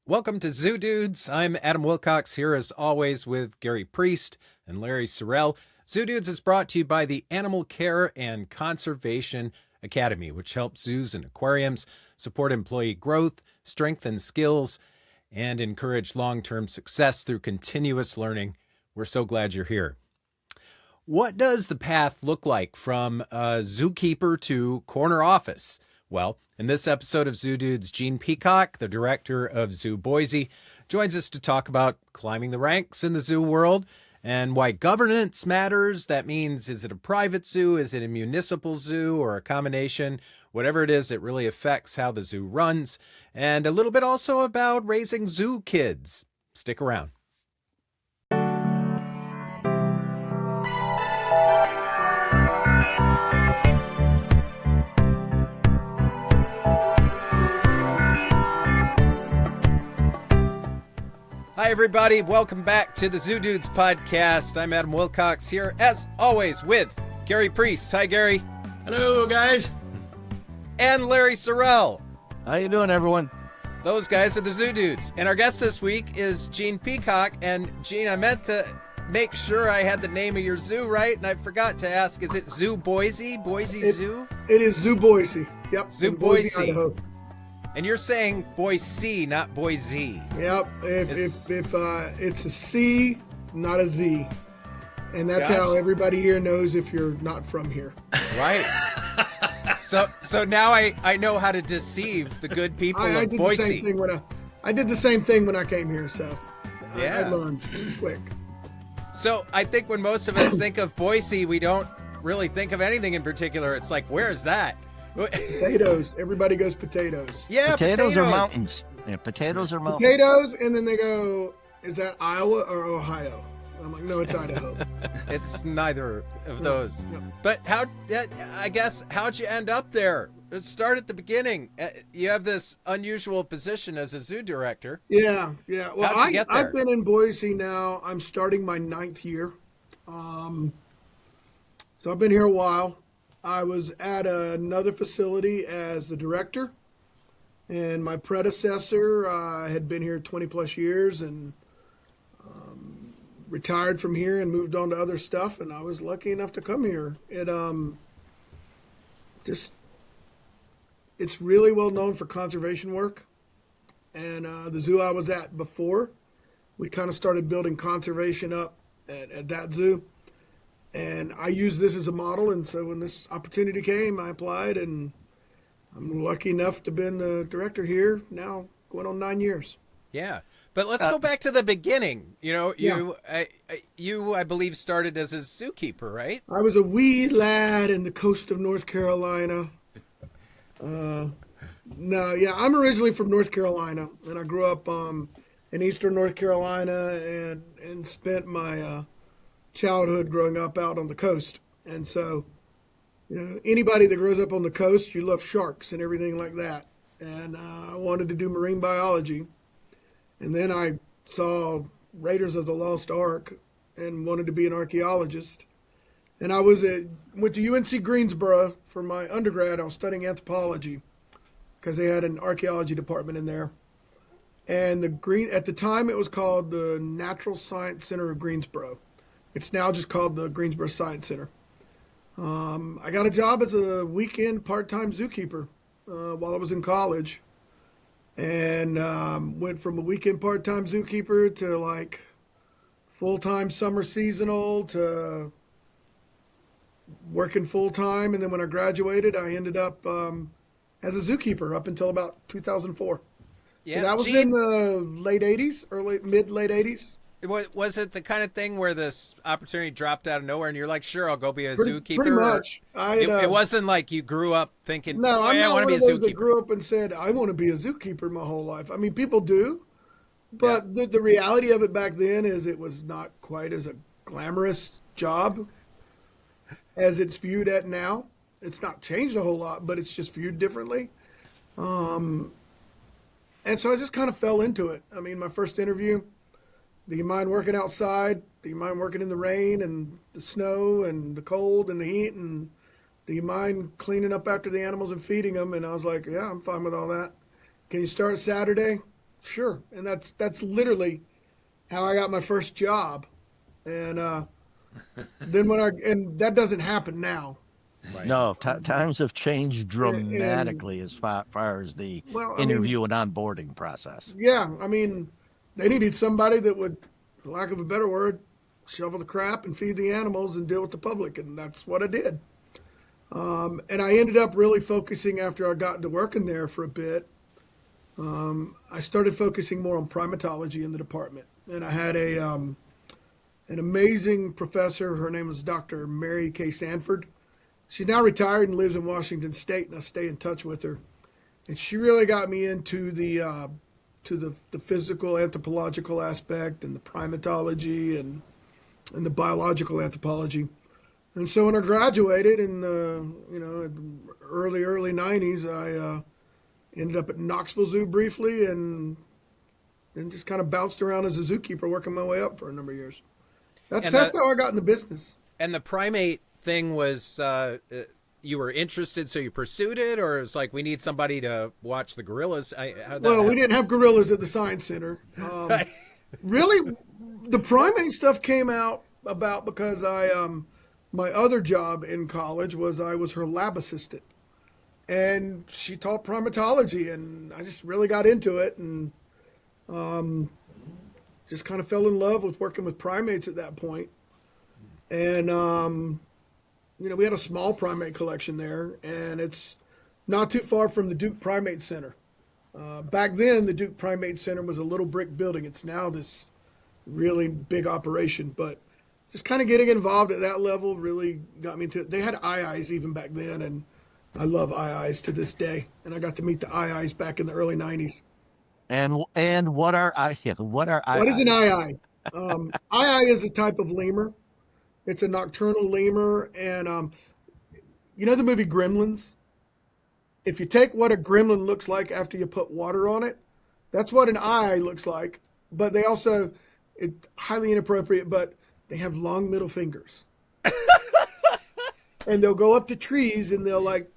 Welcome to Zoo Dudes. I'm Adam Wilcox here as always with Gary Priest and Larry Sorrell. Zoo Dudes is brought to you by the Animal Care and Conservation Academy, which helps zoos and aquariums support employee growth, strengthen skills, and encourage long-term success through continuous learning. We're so glad you're here. What does the path look like from zookeeper to corner office? Well, in this episode of Zoo Dudes, Gene Peacock, the director of Zoo Boise, joins us to talk about climbing the ranks in the zoo world and why governance matters. That means, is it a private zoo? Is it a municipal zoo or a combination? Whatever it is, it really affects how the zoo runs. And a little bit also about raising zoo kids. Stick around. Hi, everybody. Welcome back to the Zoo Dudes podcast. I'm Adam Wilcox here, as always, with Gary Priest. Hi, Gary. Hello, guys. And Larry Sorrell. How you doing, everyone? Those guys are the Zoo Dudes. And our guest this week is Gene Peacock. And, Gene, I meant to make sure I had the name of your zoo right, and I forgot to ask, is it Zoo Boise? Boise Zoo? It is Zoo Boise. Yep. Zoo Boise. Idaho. And you're saying Boise, not Boise. Yep. If it's a C, not a Z. And that's how everybody here knows if you're not from here. Right. So now I know how to deceive the good people of Boise. I did the same thing when I came here, so yeah. I learned quick. So I think when most of us think of Boise, we don't really think of anything in particular. It's like, where is that? Potatoes. Everybody goes potatoes. Yeah, potatoes are mountains. Yeah, potatoes are mountains. Potatoes, and then they go, is that Iowa or Ohio? I'm like, no, it's Idaho. It's neither of those. No. But how'd you end up there? Let's start at the beginning. You have this unusual position as a zoo director. Yeah. Well, How'd you get there? I've been in Boise now. I'm starting my 9th year. So I've been here a while. I was at another facility as the director, and my predecessor had been here 20 plus years and retired from here and moved on to other stuff, and I was lucky enough to come here. It's really well known for conservation work, and the zoo I was at before, we kind of started building conservation up at that zoo. And I used this as a model, and so when this opportunity came, I applied, and I'm lucky enough to have been the director here now, going on 9 years. Yeah, but let's go back to the beginning. You know, I believe started as a zookeeper, right? I was a wee lad in the coast of North Carolina. I'm originally from North Carolina, and I grew up in eastern North Carolina and spent my childhood growing up out on the coast. And so, anybody that grows up on the coast, you love sharks and everything like that. And I wanted to do marine biology. And then I saw Raiders of the Lost Ark and wanted to be an archaeologist. And I went to UNC Greensboro for my undergrad. I was studying anthropology because they had an archaeology department in there. And at the time it was called the Natural Science Center of Greensboro. It's now just called the Greensboro Science Center. I got a job as a weekend part-time zookeeper while I was in college, and went from a weekend part-time zookeeper to like full-time summer seasonal to working full-time. And then when I graduated, I ended up as a zookeeper up until about 2004. Yeah, so that was in the late 80s, mid-late 80s. Was it the kind of thing where this opportunity dropped out of nowhere and you're like, sure, I'll go be a zookeeper? Pretty much. It wasn't like you grew up thinking, no, I'm I not want to be a one of those zookeeper. that grew up and said, I want to be a zookeeper my whole life. I mean, people do, but the reality of it back then is it was not quite as a glamorous job as it's viewed at now. It's not changed a whole lot, but it's just viewed differently. And so I just kind of fell into it. I mean, my first interview, do you mind working outside? Do you mind working in the rain and the snow and the cold and the heat? And do you mind cleaning up after the animals and feeding them? And I was like, yeah, I'm fine with all that. Can you start Saturday? sure. And that's literally how I got my first job. And then and that doesn't happen now. Right. No, times have changed And dramatically as far as the well, I mean, interview and onboarding process. yeah, I mean, they needed somebody that would, for lack of a better word, shovel the crap and feed the animals and deal with the public, and that's what I did. And I ended up really focusing after I got into working there for a bit. I started focusing more on primatology in the department, and I had an amazing professor. Her name was Dr. Mary K. Sanford. She's now retired and lives in Washington State, and I stay in touch with her. And she really got me into the physical anthropological aspect and the primatology and the biological anthropology. And so when I graduated in early 90s, I ended up at Knoxville Zoo briefly and just kind of bounced around as a zookeeper, working my way up for a number of years. That's how I got in the business. And the primate thing was you were interested, so you pursued it, or it's like we need somebody to watch the gorillas? We didn't have gorillas at the Science Center. Really, the primate stuff came about because my other job in college was I was her lab assistant, and she taught primatology, and I just really got into it, and just kind of fell in love with working with primates at that point. And we had a small primate collection there, and it's not too far from the Duke Primate Center. Back then, the Duke Primate Center was a little brick building. It's now this really big operation, but just kind of getting involved at that level really got me into it. They had eyes even back then, and I love eyes to this day. And I got to meet the eyes back in the early 90s. And what are what are What is an eye? Eye is a type of lemur. It's a nocturnal lemur, and you know the movie Gremlins? If you take what a gremlin looks like after you put water on it, that's what an eye looks like. But they also, it's highly inappropriate, but they have long middle fingers. And they'll go up to trees and they'll like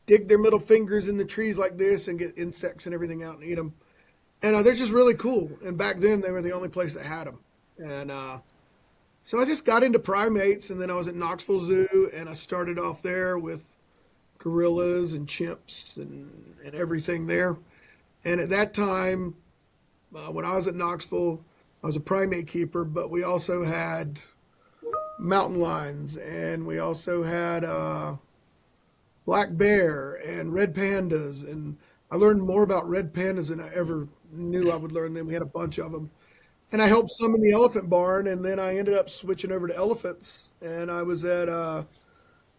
dig their middle fingers in the trees like this and get insects and everything out and eat them. And they're just really cool. And back then they were the only place that had them. And so I just got into primates, and then I was at Knoxville Zoo, and I started off there with gorillas and chimps and everything there. And at that time, when I was at Knoxville, I was a primate keeper, but we also had mountain lions, and we also had black bear and red pandas. And I learned more about red pandas than I ever knew I would learn. Then we had a bunch of them. And I helped some in the elephant barn, and then I ended up switching over to elephants. And I was at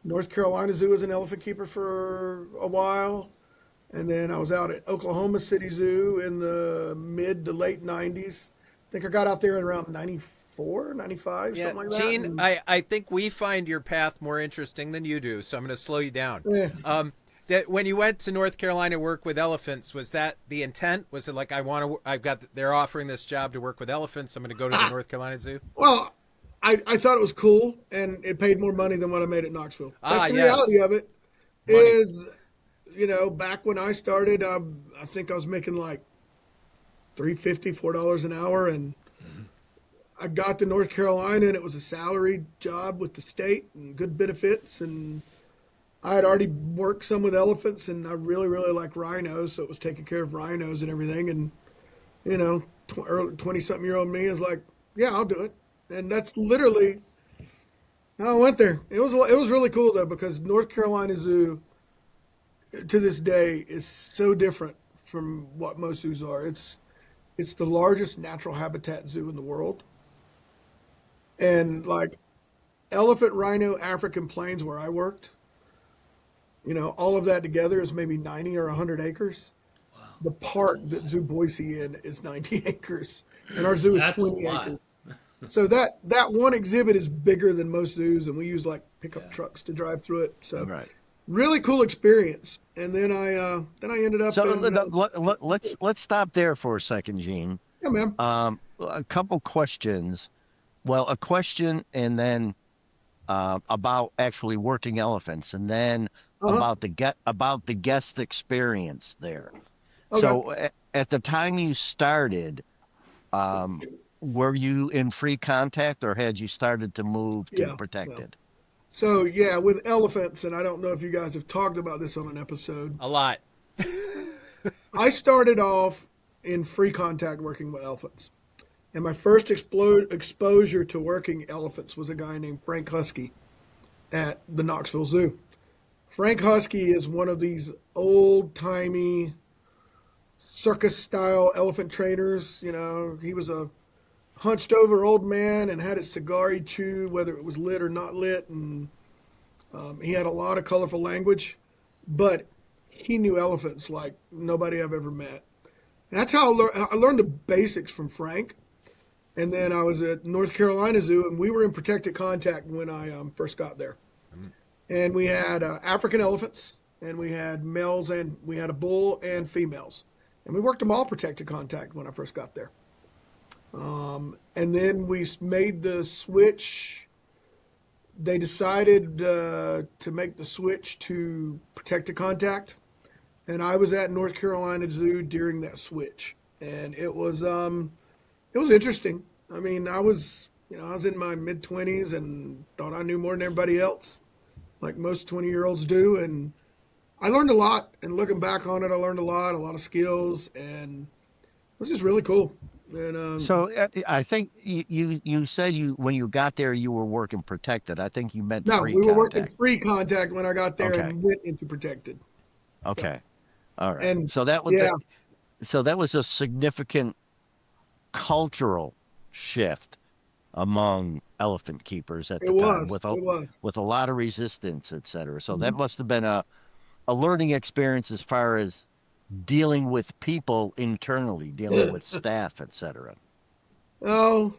North Carolina Zoo as an elephant keeper for a while. And then I was out at Oklahoma City Zoo in the mid to late 90s. I think I got out there in around 94, 95, something like that. Gene, I think we find your path more interesting than you do, so I'm going to slow you down. Yeah. That when you went to North Carolina to work with elephants, was that the intent? Was it like they're offering this job to work with elephants, I'm going to go to the North Carolina Zoo? Well, I thought it was cool, and it paid more money than what I made at Knoxville. That's the reality of it. Money. Is, back when I started, I think I was making like $3.50, $4 an hour, and I got to North Carolina, and it was a salaried job with the state and good benefits, and I had already worked some with elephants, and I really, really like rhinos, so it was taking care of rhinos and everything. And 20-something-year-old me is like, yeah, I'll do it. And that's literally how I went there. It was really cool though, because North Carolina Zoo to this day is so different from what most zoos are. It's the largest natural habitat zoo in the world, and like elephant, rhino, African plains where I worked. All of that together is maybe 90 or 100 acres. Wow. The park that Zoo Boise in is 90 acres, and our zoo is 20 acres. So that one exhibit is bigger than most zoos, and we use like pickup trucks to drive through it. So really cool experience. And then I ended up. So let's stop there for a second, Gene. Yeah, man. A couple questions. Well, a question, and then about actually working elephants, and then about the guest experience there. Okay. So at the time you started, um, were you in free contact or had you started to move to Yeah. Yeah. protected? So yeah, with elephants, and I don't know if you guys have talked about this on an episode. A lot. I started off in free contact working with elephants. And my first exposure to working elephants was a guy named Frank Husky at the Knoxville Zoo. Frank Husky is one of these old timey circus style elephant trainers. You know, he was a hunched over old man and had his cigar he'd chew, whether it was lit or not lit. And he had a lot of colorful language, but he knew elephants like nobody I've ever met. And that's how I learned the basics from Frank. And then I was at North Carolina Zoo, and we were in protected contact when I first got there. And we had African elephants, and we had males, and we had a bull and females. And we worked them all protected contact when I first got there. And then we made the switch. They decided to make the switch to protected contact. And I was at North Carolina Zoo during that switch. And it was interesting. I mean, I was in my mid 20s and thought I knew more than everybody else, like most 20-year-olds do. And I learned a lot. And looking back on it, I learned a lot of skills, and it was just really cool. And So I think you said you when you got there you were working protected. I think you meant no, free we were working contact. free contact when I got there Okay. and went into protected. Yeah. Okay. All right. And So that was yeah, so that was a significant cultural shift among elephant keepers at it the time was. It was. with a lot of resistance, et cetera. So that Mhm. must have been a learning experience as far as dealing with people internally, dealing with staff, et cetera. Oh,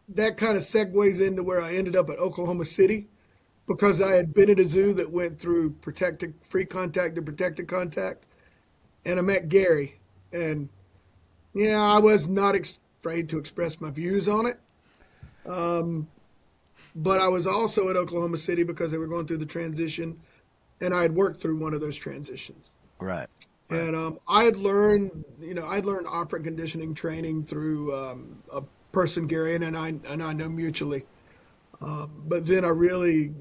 that kind of segues into where I ended up at Oklahoma City because I had been at a zoo that went through protected free contact to protected contact, and I met Gary. And yeah, I was not afraid to express my views on it. But I was also at Oklahoma City because they were going through the transition, and I had worked through one of those transitions. Right. Right. And I had learned, I'd learned operant conditioning training through a person, Gary, and I know mutually. But then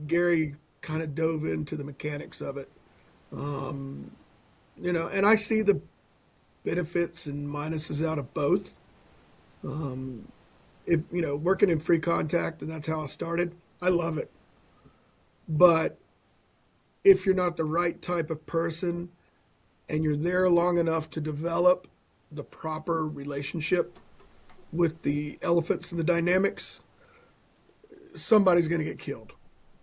Gary kind of dove into the mechanics of it. And I see the benefits and minuses out of both. If working in free contact, and that's how I started, I love it. But if you're not the right type of person and you're there long enough to develop the proper relationship with the elephants and the dynamics, somebody's going to get killed.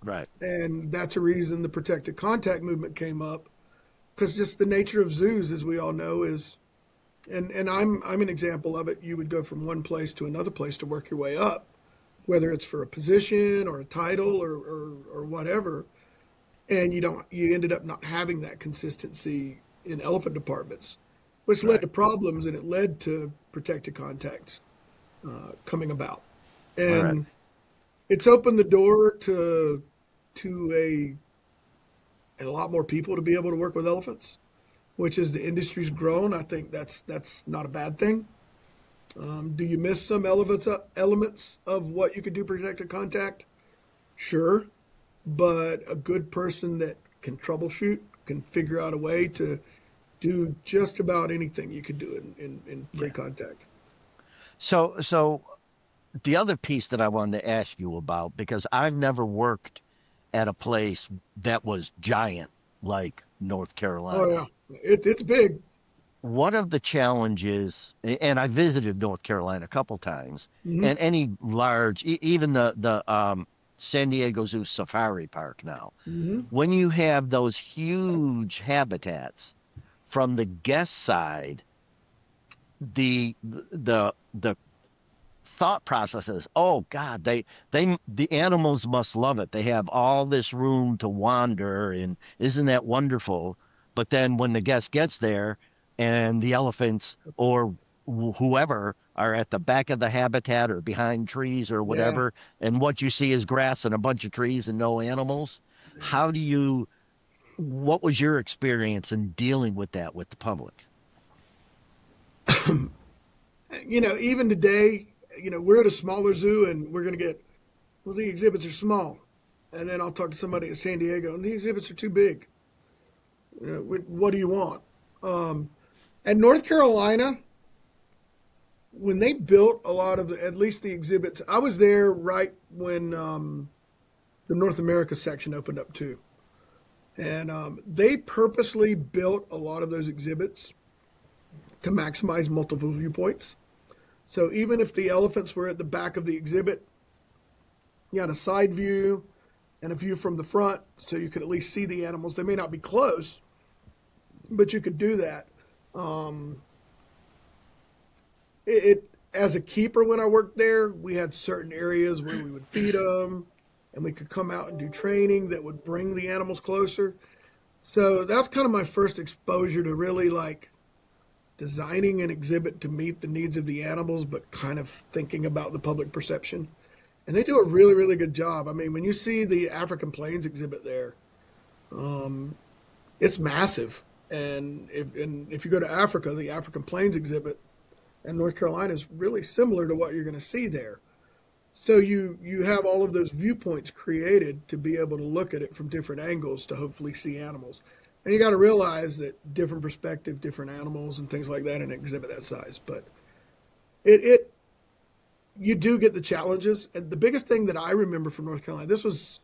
Right. And that's a reason the protected contact movement came up, because just the nature of zoos, as we all know, is, and I'm an example of it. You would go from one place to another place to work your way up, whether it's for a position or a title or whatever, and you ended up not having that consistency in elephant departments, which led Right. to problems, and it led to protected contacts coming about. All right. And it's opened the door to a lot more people to be able to work with elephants, which as the industry's grown, I think that's not a bad thing. Do you miss some elements of what you could do protected contact? Sure, but a good person that can troubleshoot can figure out a way to do just about anything you could do in free Yeah. contact. So the other piece that I wanted to ask you about, because I've never worked at a place that was giant like North Oh Carolina. yeah, it's big. One of the challenges, and I visited North Carolina a couple times, Hmm. and any large, even the San Diego Zoo Safari Park now, Hmm. when you have those huge habitats from the guest side, the thought processes, oh God, the animals must love it. They have all this room to wander, and isn't that wonderful? But then when the guest gets there and the elephants or whoever are at the back of the habitat or behind trees or Yeah. whatever, and what you see is grass and a bunch of trees and no animals, how do you What was your experience in dealing with that with the public? Even today, we're at a smaller zoo and we're going to get, well, the exhibits are small. And then I'll talk to somebody in San Diego and the exhibits are too big. What do you want? At North Carolina, when they built a lot of at least the exhibits, I was there right when the North America section opened up too. And they purposely built a lot of those exhibits to maximize multiple viewpoints. So even if the elephants were at the back of the exhibit, you had a side view and a view from the front, so you could at least see the animals. They may not be close, but you could do that. As a keeper, when I worked there, we had certain areas where we would feed them, and we could come out and do training that would bring the animals closer. So that's kind of my first exposure to really like designing an exhibit to meet the needs of the animals, but kind of thinking about the public perception. And they do a really, really good job. I mean, when you see the African Plains exhibit there, it's massive. And if you go to Africa, the African Plains exhibit in North Carolina is really similar to what you're going to see there. So you have all of those viewpoints created to be able to look at it from different angles to hopefully see animals. And you got to realize that different perspective, different animals and things like that in an exhibit that size. But you do get the challenges. And the biggest thing that I remember from North Carolina, this was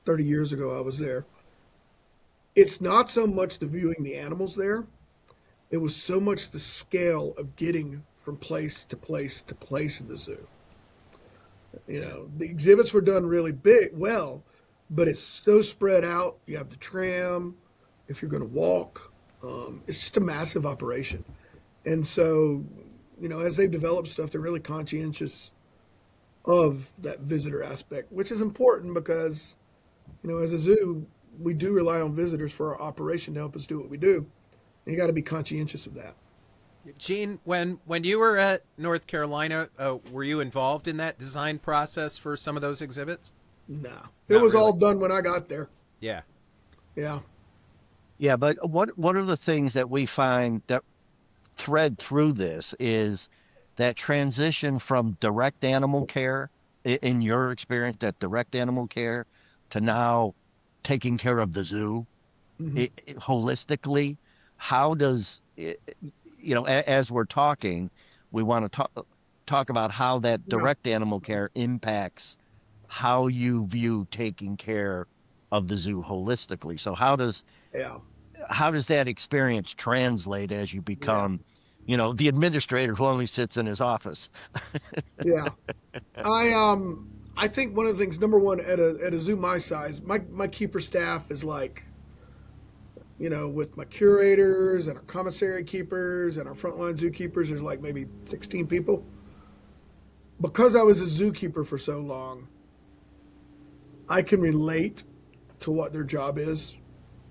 30 years ago I was there. It's not so much the viewing the animals there. It was so much the scale of getting from place to place to place in the zoo. The exhibits were done really well, but it's so spread out. You have the tram. If you're going to walk, it's just a massive operation. And so, as they've developed stuff, they're really conscientious of that visitor aspect, which is important because, as a zoo, we do rely on visitors for our operation to help us do what we do. And you got to be conscientious of that. Gene, when you were at North Carolina, were you involved in that design process for some of those exhibits? No, it was really all done when I got there. Yeah. Yeah. Yeah, but one of the things that we find that thread through this is that transition from direct animal care, in your experience, that direct animal care to now taking care of the zoo holistically. How does it, as we're talking, we want to talk about how that direct animal care impacts how you view taking care of the zoo holistically. So how does that experience translate as you become, the administrator who only sits in his office? Yeah. I think one of the things, number one, at a zoo my size, my keeper staff is like, with my curators and our commissary keepers and our frontline zookeepers, there's like maybe 16 people. Because I was a zookeeper for so long, I can relate to what their job is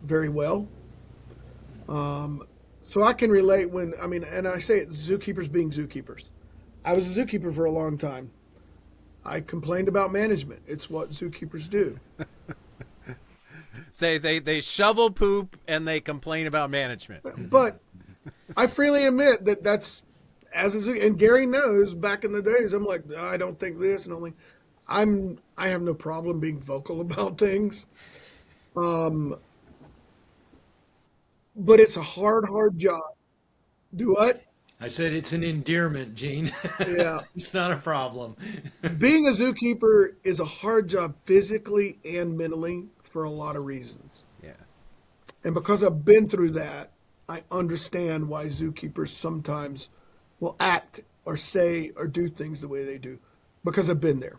very well. So I can relate and I say it, zookeepers being zookeepers. I was a zookeeper for a long time. I complained about management. It's what zookeepers do. Say they shovel poop and they complain about management. But I freely admit that's as a zoo, and Gary knows back in the days, I'm like, I don't think this, and I have no problem being vocal about things. But it's a hard job. Do what? I said it's an endearment, Gene. Yeah. It's not a problem. Being a zookeeper is a hard job physically and mentally for a lot of reasons. Yeah. And because I've been through that, I understand why zookeepers sometimes will act or say or do things the way they do because I've been there.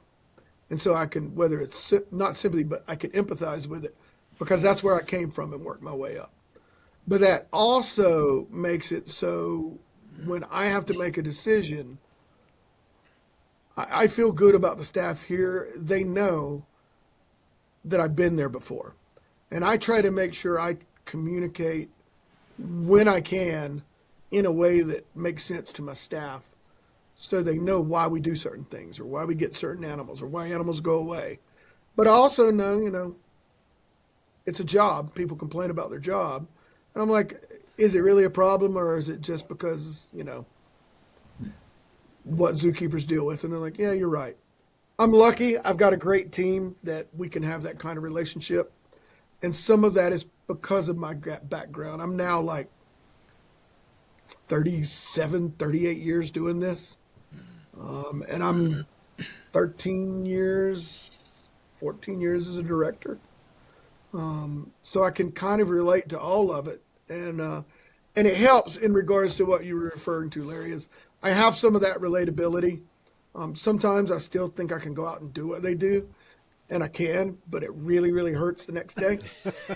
And so I can, whether it's not simply, but I can empathize with it because that's where I came from and worked my way up. But that also makes it so when I have to make a decision, I feel good about the staff here. They know that I've been there before. And I try to make sure I communicate when I can in a way that makes sense to my staff so they know why we do certain things or why we get certain animals or why animals go away. But I also know, it's a job. People complain about their job. And I'm like, is it really a problem, or is it just because, what zookeepers deal with? And they're like, yeah, you're right. I'm lucky. I've got a great team that we can have that kind of relationship. And some of that is because of my background. I'm now like 37, 38 years doing this. And I'm 13 years, 14 years as a director. So I can kind of relate to all of it. And it helps in regards to what you were referring to, Larry, is I have some of that relatability. Sometimes I still think I can go out and do what they do, and I can, but it really, really hurts the next day.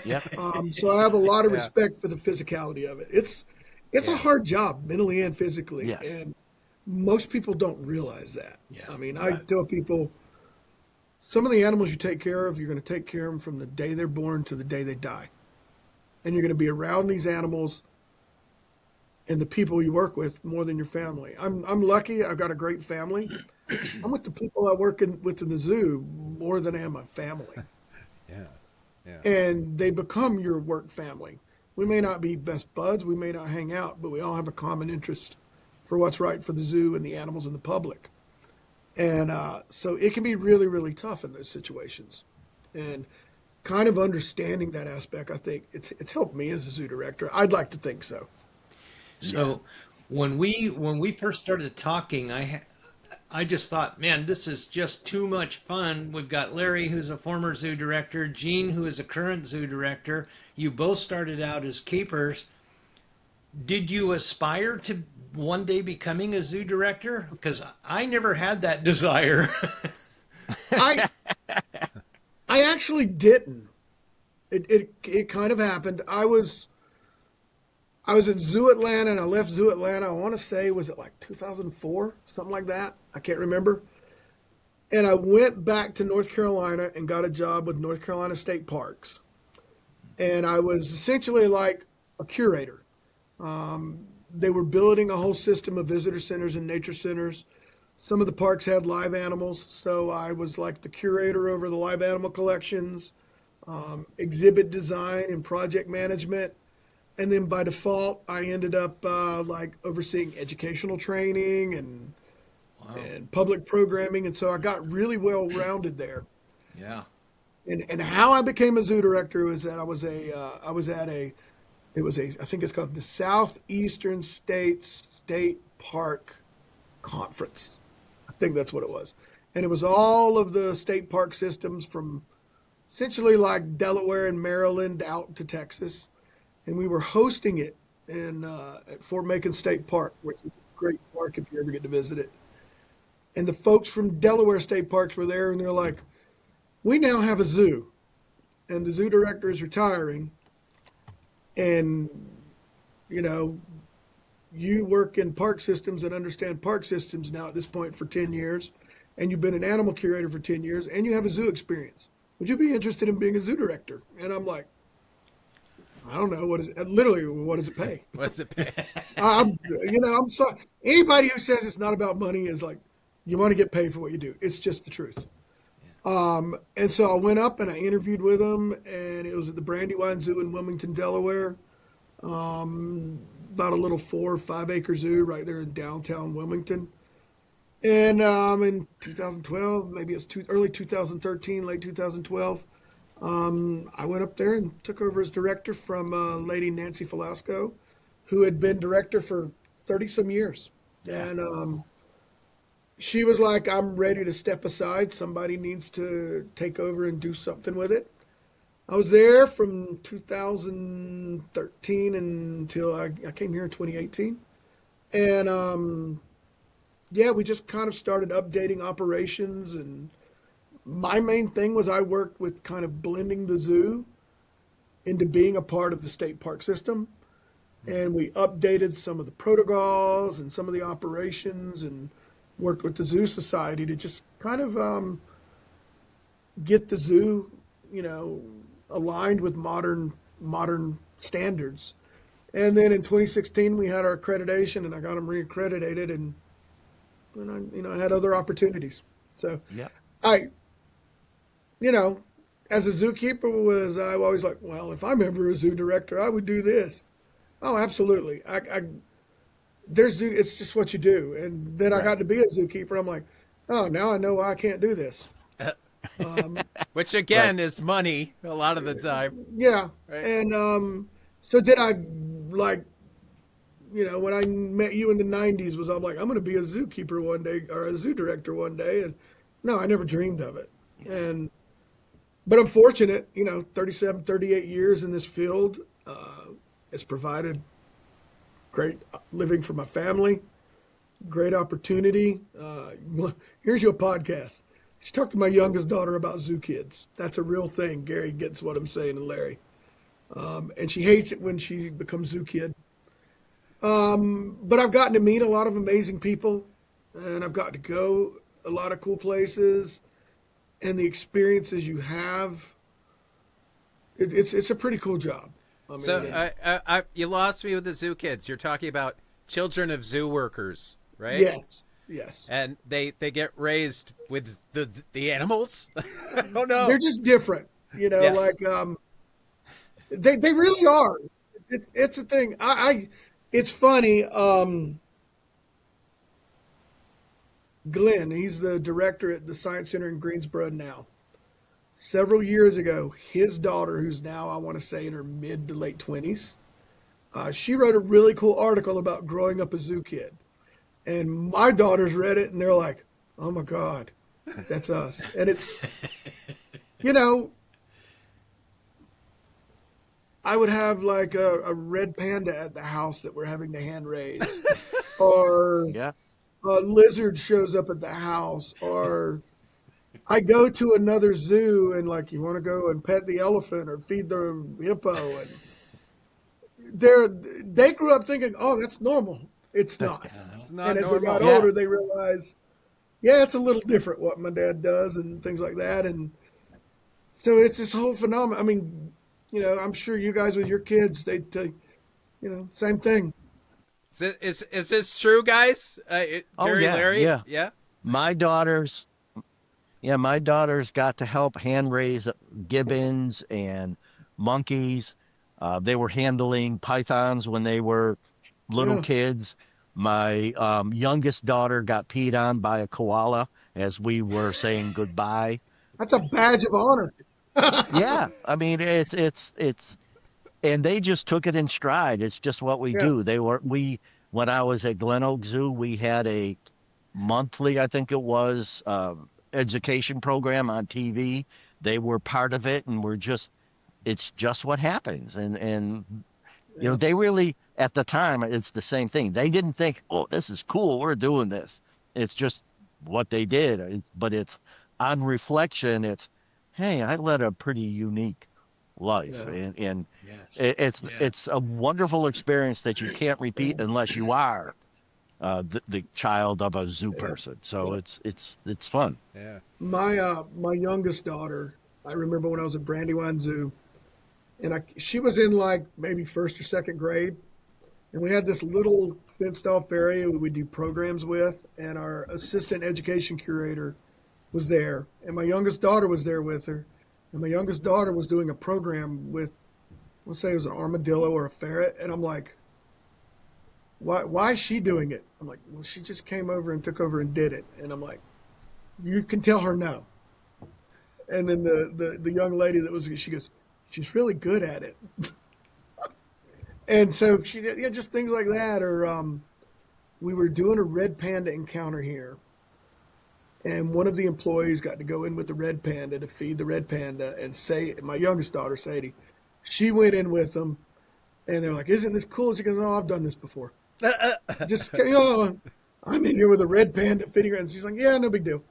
Yep. So I have a lot of respect for the physicality of it. It's a hard job, mentally and physically, Yes. and most people don't realize that. Yeah. I mean, I tell people, some of the animals you take care of, you're going to take care of them from the day they're born to the day they die. And you're going to be around these animals and the people you work with more than your family. I'm lucky. I've got a great family. I'm with the people I work with in the zoo more than I am my family. Yeah. And they become your work family. We may not be best buds. We may not hang out, but we all have a common interest for what's right for the zoo and the animals and the public. And so it can be really, really tough in those situations. And kind of understanding that aspect, I think it's helped me as a zoo director. I'd like to think so. So when we first started talking, I just thought, man, this is just too much fun. We've got Larry, who's a former zoo director, Gene, who is a current zoo director. You both started out as keepers. Did you aspire to one day becoming a zoo director? Because I never had that desire. I actually didn't. It kind of happened. I was at Zoo Atlanta, and I left Zoo Atlanta, I want to say, was it like 2004? Something like that. I can't remember. And I went back to North Carolina and got a job with North Carolina State Parks. And I was essentially like a curator. They were building a whole system of visitor centers and nature centers. Some of the parks had live animals, so I was like the curator over the live animal collections, exhibit design and project management. And then by default, I ended up like overseeing educational training and public programming. And so I got really well rounded there. Yeah. And how I became a zoo director was that I was at a I think it's called the Southeastern States State Park Conference. I think that's what it was. And it was all of the state park systems from essentially like Delaware and Maryland out to Texas. And we were hosting it at Fort Macon State Park, which is a great park if you ever get to visit it. And the folks from Delaware State Parks were there, and they're like, we now have a zoo, and the zoo director is retiring. And, you work in park systems and understand park systems now at this point for 10 years, and you've been an animal curator for 10 years, and you have a zoo experience. Would you be interested in being a zoo director? And I'm like, I don't know. What does it pay? What's it pay? I'm sorry. Anybody who says it's not about money is like, you want to get paid for what you do. It's just the truth. And so I went up and I interviewed with them, and it was at the Brandywine Zoo in Wilmington, Delaware. About a little 4 or 5 acre zoo right there in downtown Wilmington. And in 2012, maybe it was early 2013, late 2012, I went up there and took over as director from lady Nancy Falasco, who had been director for 30 some years. Yeah. And she was like, I'm ready to step aside. Somebody needs to take over and do something with it. I was there from 2013 until I came here in 2018. And we just kind of started updating operations, and my main thing was I worked with kind of blending the zoo into being a part of the state park system. And we updated some of the protocols and some of the operations, and worked with the Zoo Society to just kind of get the zoo, aligned with modern standards. And then in 2016, we had our accreditation, and I got them reaccredited, and I had other opportunities. So yeah. as a zookeeper was I always like, well, if I'm ever a zoo director, I would do this. Oh, absolutely. There's zoo. It's just what you do. And then I Right. got to be a zookeeper. I'm like, oh, now I know why I can't do this. Which Right. again is money a lot of the time, Yeah. right? And so did I like, when I met you in the 90s was I'm like, I'm going to be a zookeeper one day or a zoo director one day. And no, I never dreamed of it. And, but I'm fortunate, 37, 38 years in this field. It's provided great living for my family, great opportunity. Here's your podcast. She talked to my youngest daughter about zoo kids. That's a real thing. Gary gets what I'm saying, and Larry. And she hates it when she becomes zoo kid. But I've gotten to meet a lot of amazing people, and I've gotten to go a lot of cool places, and the experiences you have. It's a pretty cool job. I mean, So you lost me with the zoo kids. You're talking about children of zoo workers, right? yes, yes. And they get raised with the animals. I don't know. They're just different, Yeah. like they really are. It's a thing. It's funny. Glenn, he's the director at the Science Center in Greensboro now. Several years ago, his daughter, who's now I want to say in her mid to late 20s, she wrote a really cool article about growing up a zoo kid, and my daughters read it and they're like, "Oh my God, that's us." And it's you know I would have like a red panda at the house that we're having to hand raise, or Yeah. a lizard shows up at the house, or I go to another zoo and like you want to go and pet the elephant or feed the hippo, and they grew up thinking, oh, that's normal. It's not. It's not And as they normal. got Yeah. older, they realized, yeah, it's a little different what my dad does and things like that. And so it's this whole phenomenon. I mean, I'm sure you guys with your kids, they tell same thing. Is this true, guys? Oh, Gary, yeah, Larry, yeah. yeah. My daughters, yeah, my daughters got to help hand raise gibbons and monkeys. They were handling pythons when they were little Yeah, kids. My youngest daughter got peed on by a koala as we were saying goodbye. that's a badge of honor. Yeah, I mean and they just took it in stride. It's just what we Yeah, do. When I was at Glen Oak Zoo, we had a monthly, I think it was, education program on TV. They were part of it, and it's just what happens. And yeah, they really, at the time, it's the same thing. They didn't think, oh, this is cool, we're doing this. It's just what they did. But it's on reflection, hey, I led a pretty unique life, yeah. and Yes. Yes. it's a wonderful experience that you can't repeat unless you are the child of a zoo Yeah, person. So yeah. it's fun. Yeah. My youngest daughter, I remember when I was at Brandywine Zoo, and she was in like maybe first or second grade, and we had this little fenced off area we would do programs with, and our assistant education curator was there, and my youngest daughter was there with her, and my youngest daughter was doing a program with, let's say it was an armadillo or a ferret, and I'm like, why is she doing it? I'm like, well, she just came over and took over and did it, and I'm like, you can tell her no. And then the young lady she goes, she's really good at it. And so she did, yeah, just things like that. Or we were doing a red panda encounter here, and one of the employees got to go in with the red panda to feed the red panda. And my youngest daughter, Sadie, she went in with them, and they're like, "Isn't this cool?" She goes, "Oh, I've done this before. Just I'm in here with a red panda feeding her," and she's like, "Yeah, no big deal."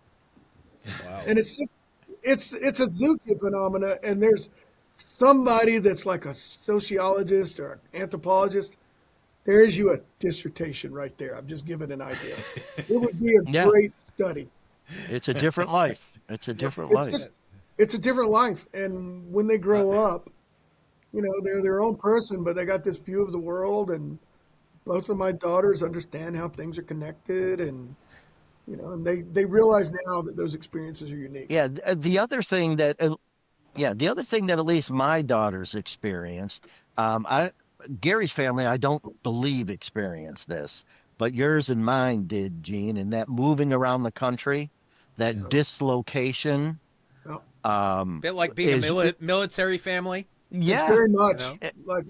Wow. And it's a zookeeper phenomena, and there's somebody that's like a sociologist or an anthropologist. There's you a dissertation right there. I'm just giving an idea. It would be a Yeah, great study. it's a different life. It's a different It's life. just it's a different life, and when they grow up, they're their own person, but they got this view of the world. And both of my daughters understand how things are connected, and and they realize now that those experiences are unique. Yeah, the other thing that Yeah, the other thing that at least my daughters experienced, I Gary's family, I don't believe experienced this, but yours and mine did, Gene, and that moving around the country, that Yeah. dislocation, Yeah. Bit like being a is military family, It's yeah, very you much know? it, like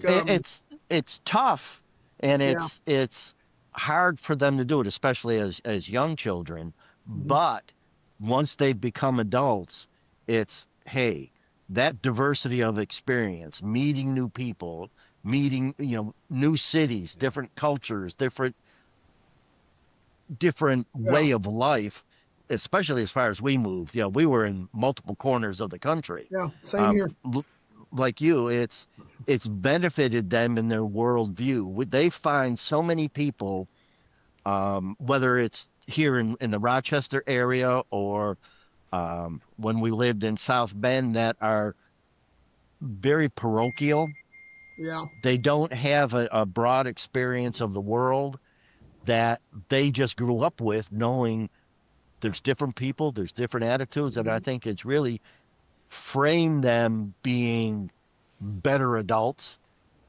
it's tough, and yeah. it's hard for them to do it, especially as young children. Mhm. But once they become adults, it's hey, that diversity of experience, meeting new people, meeting new cities, Yeah. different cultures, different Yeah. way of life, especially as far as we moved. We were in multiple corners of the country. Yeah. Same Um, here. like you, it's benefited them in their worldview. They find so many people, whether it's here in the Rochester area or when we lived in South Bend, that are very parochial. Yeah. They don't have a broad experience of the world that they just grew up with, knowing there's different people, there's different attitudes, and I Mhm. think it's really framed them being better adults.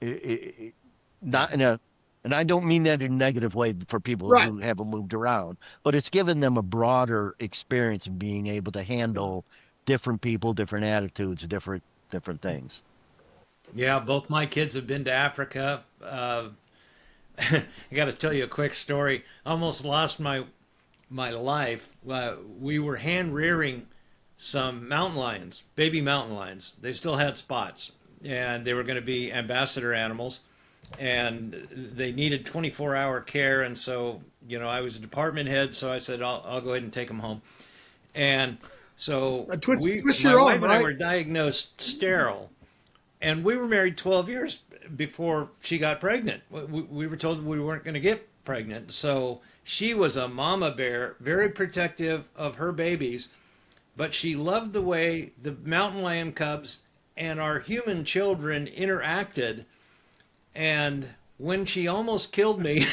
Not Yeah. in a, and I don't mean that in a negative way for people Right. who haven't moved around, but it's given them a broader experience in being able to handle different people, different attitudes, different things. Yeah, both my kids have been to Africa. I got to tell you a quick story. I almost lost my life. We were hand rearing some mountain lions, baby mountain lions. They still had spots, and they were going to be ambassador animals, and they needed 24-hour care. And so, I was a department head, so I said I'll go ahead and take them home. And so Twist my your wife arm, and I right? were diagnosed sterile, and we were married 12 years before she got pregnant. We were told we weren't going to get pregnant. So she was a mama bear, very protective of her babies, but she loved the way the mountain lion cubs and our human children interacted. And when she almost killed me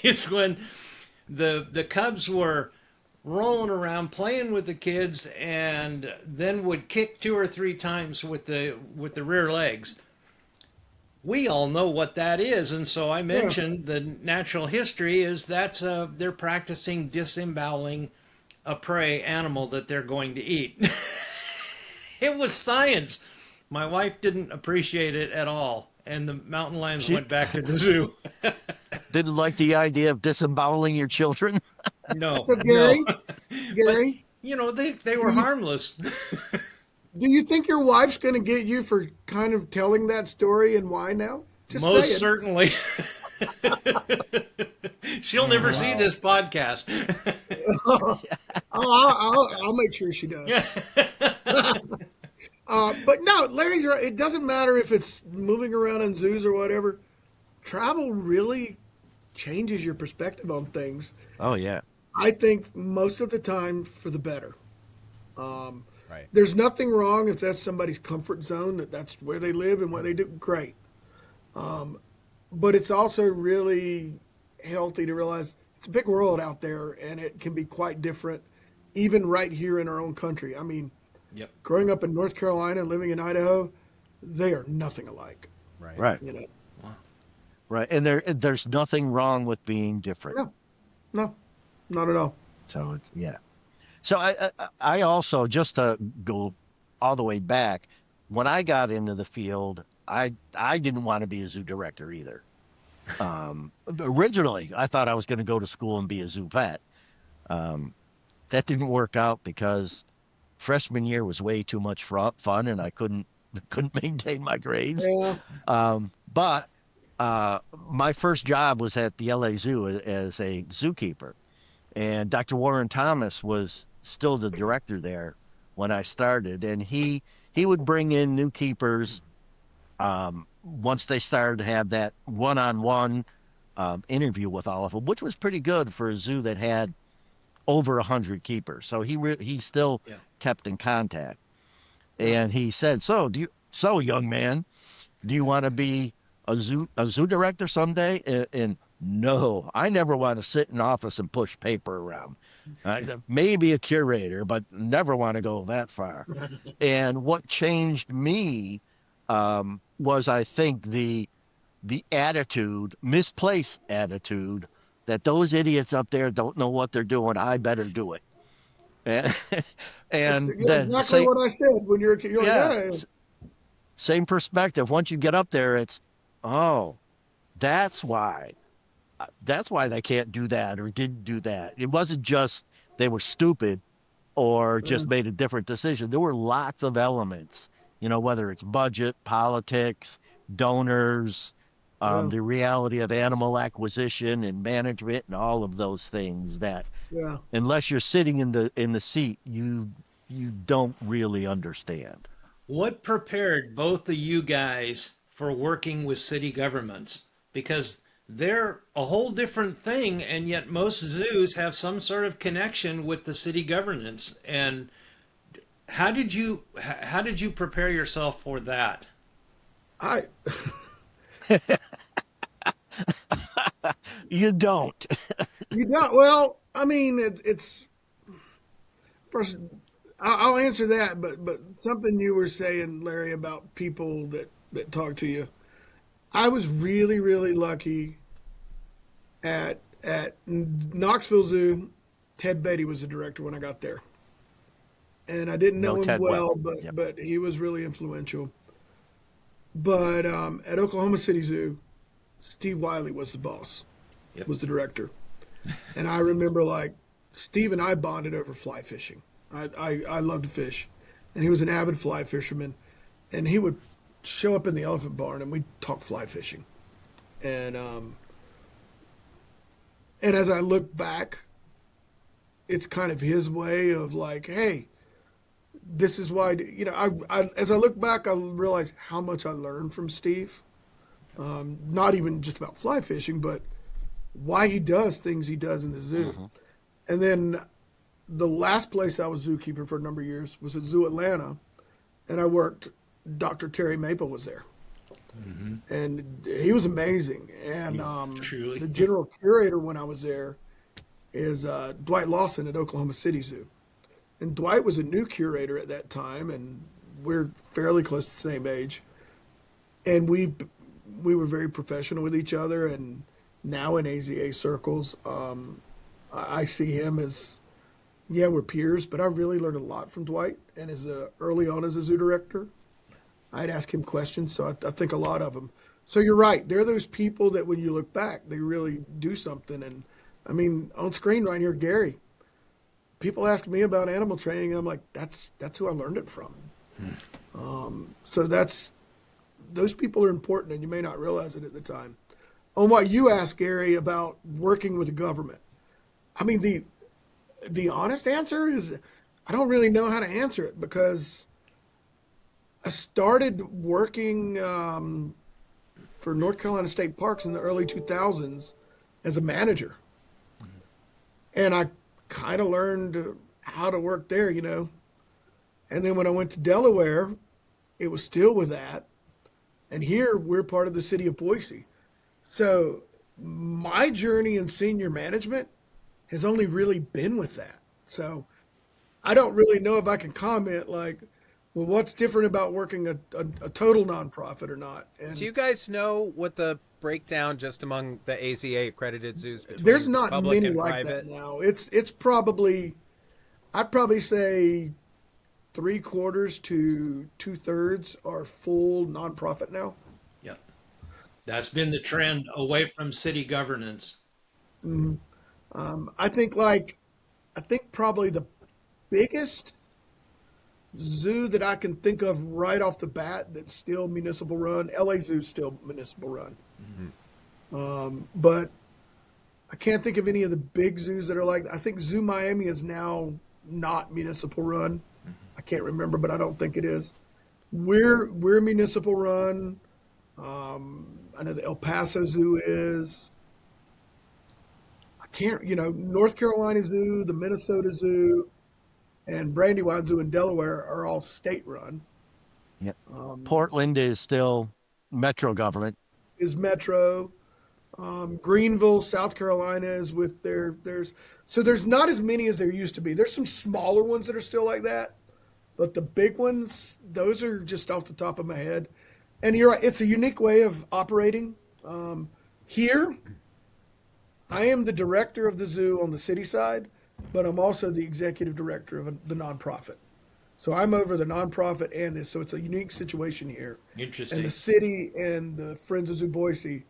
is when the cubs were rolling around playing with the kids and then would kick two or three times with the rear legs. We all know what that is, and so I Yeah. mentioned the natural history is they're practicing disemboweling a prey animal that they're going to eat. It was science. My wife didn't appreciate it at all, and the mountain lions She went back to the zoo. didn't like the idea of disemboweling your children. No, So no, but Gary, they do were you harmless. do you think your wife's going to get you for kind of telling that story and why now? Just Most saying. certainly. She'll never see Wow. this podcast. Oh, I'll make sure she does. But no, Larry's right. It doesn't matter if it's moving around in zoos or whatever. Travel really changes your perspective on things. Oh yeah. I think most of the time for the better. Um, Right. there's nothing wrong if that's somebody's comfort zone, that's where they live and what they do. Great. But it's also really healthy to realize it's a big world out there and it can be quite different, even right here in our own country. I mean, Yep. growing up in North Carolina and living in Idaho, they are nothing alike. Right. Right. You know, Right. And there's nothing wrong with being different. no, no, not at all. So it's yeah. So I also, just to go all the way back, when I got into the field, I didn't want to be a zoo director either. Originally, I thought I was going to go to school and be a zoo vet. Um, that didn't work out because freshman year was way too much fun, and I couldn't maintain my grades. Yeah, But my first job was at the LA Zoo as a zookeeper, and Dr. Warren Thomas was still the director there when I started, and he would bring in new keepers once they started to have that one-on-one interview with all of them, which was pretty good for a zoo that had over 100 keepers. So he still Yeah. kept in contact, yeah, and he said, "So young man, do you want to be a zoo director someday?" And No, I never want to sit in office and push paper around. Maybe a curator, but never want to go that far. And what changed me was, I think, the attitude, misplaced attitude, that those idiots up there don't know what they're doing. I better do it. And, That's and then exactly say, what I said when you're a kid. You're like, yeah, yeah, same perspective. Once you get up there, it's, oh, that's why. That's why they can't do that or didn't do that. It wasn't just they were stupid or yeah, just made a different decision. There were lots of elements, whether it's budget, politics, donors, yeah, the reality of animal acquisition and management, and all of those things that, yeah. unless you're sitting in the seat, you don't really understand. What prepared both of you guys for working with city governments? Because they're a whole different thing, and yet most zoos have some sort of connection with the city governance. And how did you prepare yourself for that? I You don't. you don't. Well, I mean, it's first. I'll answer that, but something you were saying, Larry, about people that talk to you. I was really really lucky at Knoxville Zoo. Ted Beatty was the director when I got there, and I didn't No know him Ted well. well, Yep. but he was really influential. But at Oklahoma City Zoo, Steve Wiley was the boss, Yep. was the director, and I remember like Steve and I bonded over fly fishing. I love to fish, and he was an avid fly fisherman, and he would show up in the elephant barn and we'd talk fly fishing, and as I look back, it's kind of his way of like, hey, this is why I as I look back, I realize how much I learned from Steve. Not even just about fly fishing, but why he does things he does in the zoo. Hmm. And then the last place I was zookeeper for a number of years was at Zoo Atlanta, and I worked. Dr. Terry Maple was there, and he was amazing. And Truly. the general curator when I was there is Dwight Lawson at Oklahoma City Zoo. And Dwight was a new curator at that time, and we're fairly close to the same age. And we were very professional with each other. And now in AZA circles, I see him as, yeah, we're peers, but I really learned a lot from Dwight. And early on as a zoo director, I'd ask him questions, so I think a lot of them. So you're right. There are those people that when you look back, they really do something. And I mean, on screen right here, Gary. People ask me about animal training, and I'm like, that's who I learned it from. So those people are important, and you may not realize it at the time. On what you asked, Gary, about working with the government, I mean, the honest answer is I don't really know how to answer it because I started working for North Carolina State Parks in the early 2000s as a manager. And I kind of learned how to work there, And then when I went to Delaware, it was still with that. And here we're part of the city of Boise. So my journey in senior management has only really been with that. So I don't really know if I can comment like, well, what's different about working a total nonprofit or not? And Do you guys know what the breakdown just among the AZA accredited zoos there's between not public many and like private? that now. It's probably, I'd probably say 3/4 to 2/3 are full nonprofit now. Yep. That's been the trend away from city governance. I think probably the biggest zoo that I can think of right off the bat that's still municipal run. LA Zoo's still municipal run. But I can't think of any of the big zoos that are like. I think Zoo Miami is now not municipal run. I can't remember, but I don't think it is. We're municipal run. I know the El Paso Zoo is. I can't, North Carolina Zoo, the Minnesota Zoo, and Brandywine Zoo in Delaware are all state run. Yep. Portland is still metro government. Is Metro. Greenville, South Carolina is with there's not as many as there used to be. There's some smaller ones that are still like that, but the big ones, those are just off the top of my head. And you're right, it's a unique way of operating. Here, I am the director of the zoo on the city side, but I'm also the executive director of the nonprofit. So I'm over the nonprofit and this. So it's a unique situation here. Interesting. And the city and the Friends of Zoo Boise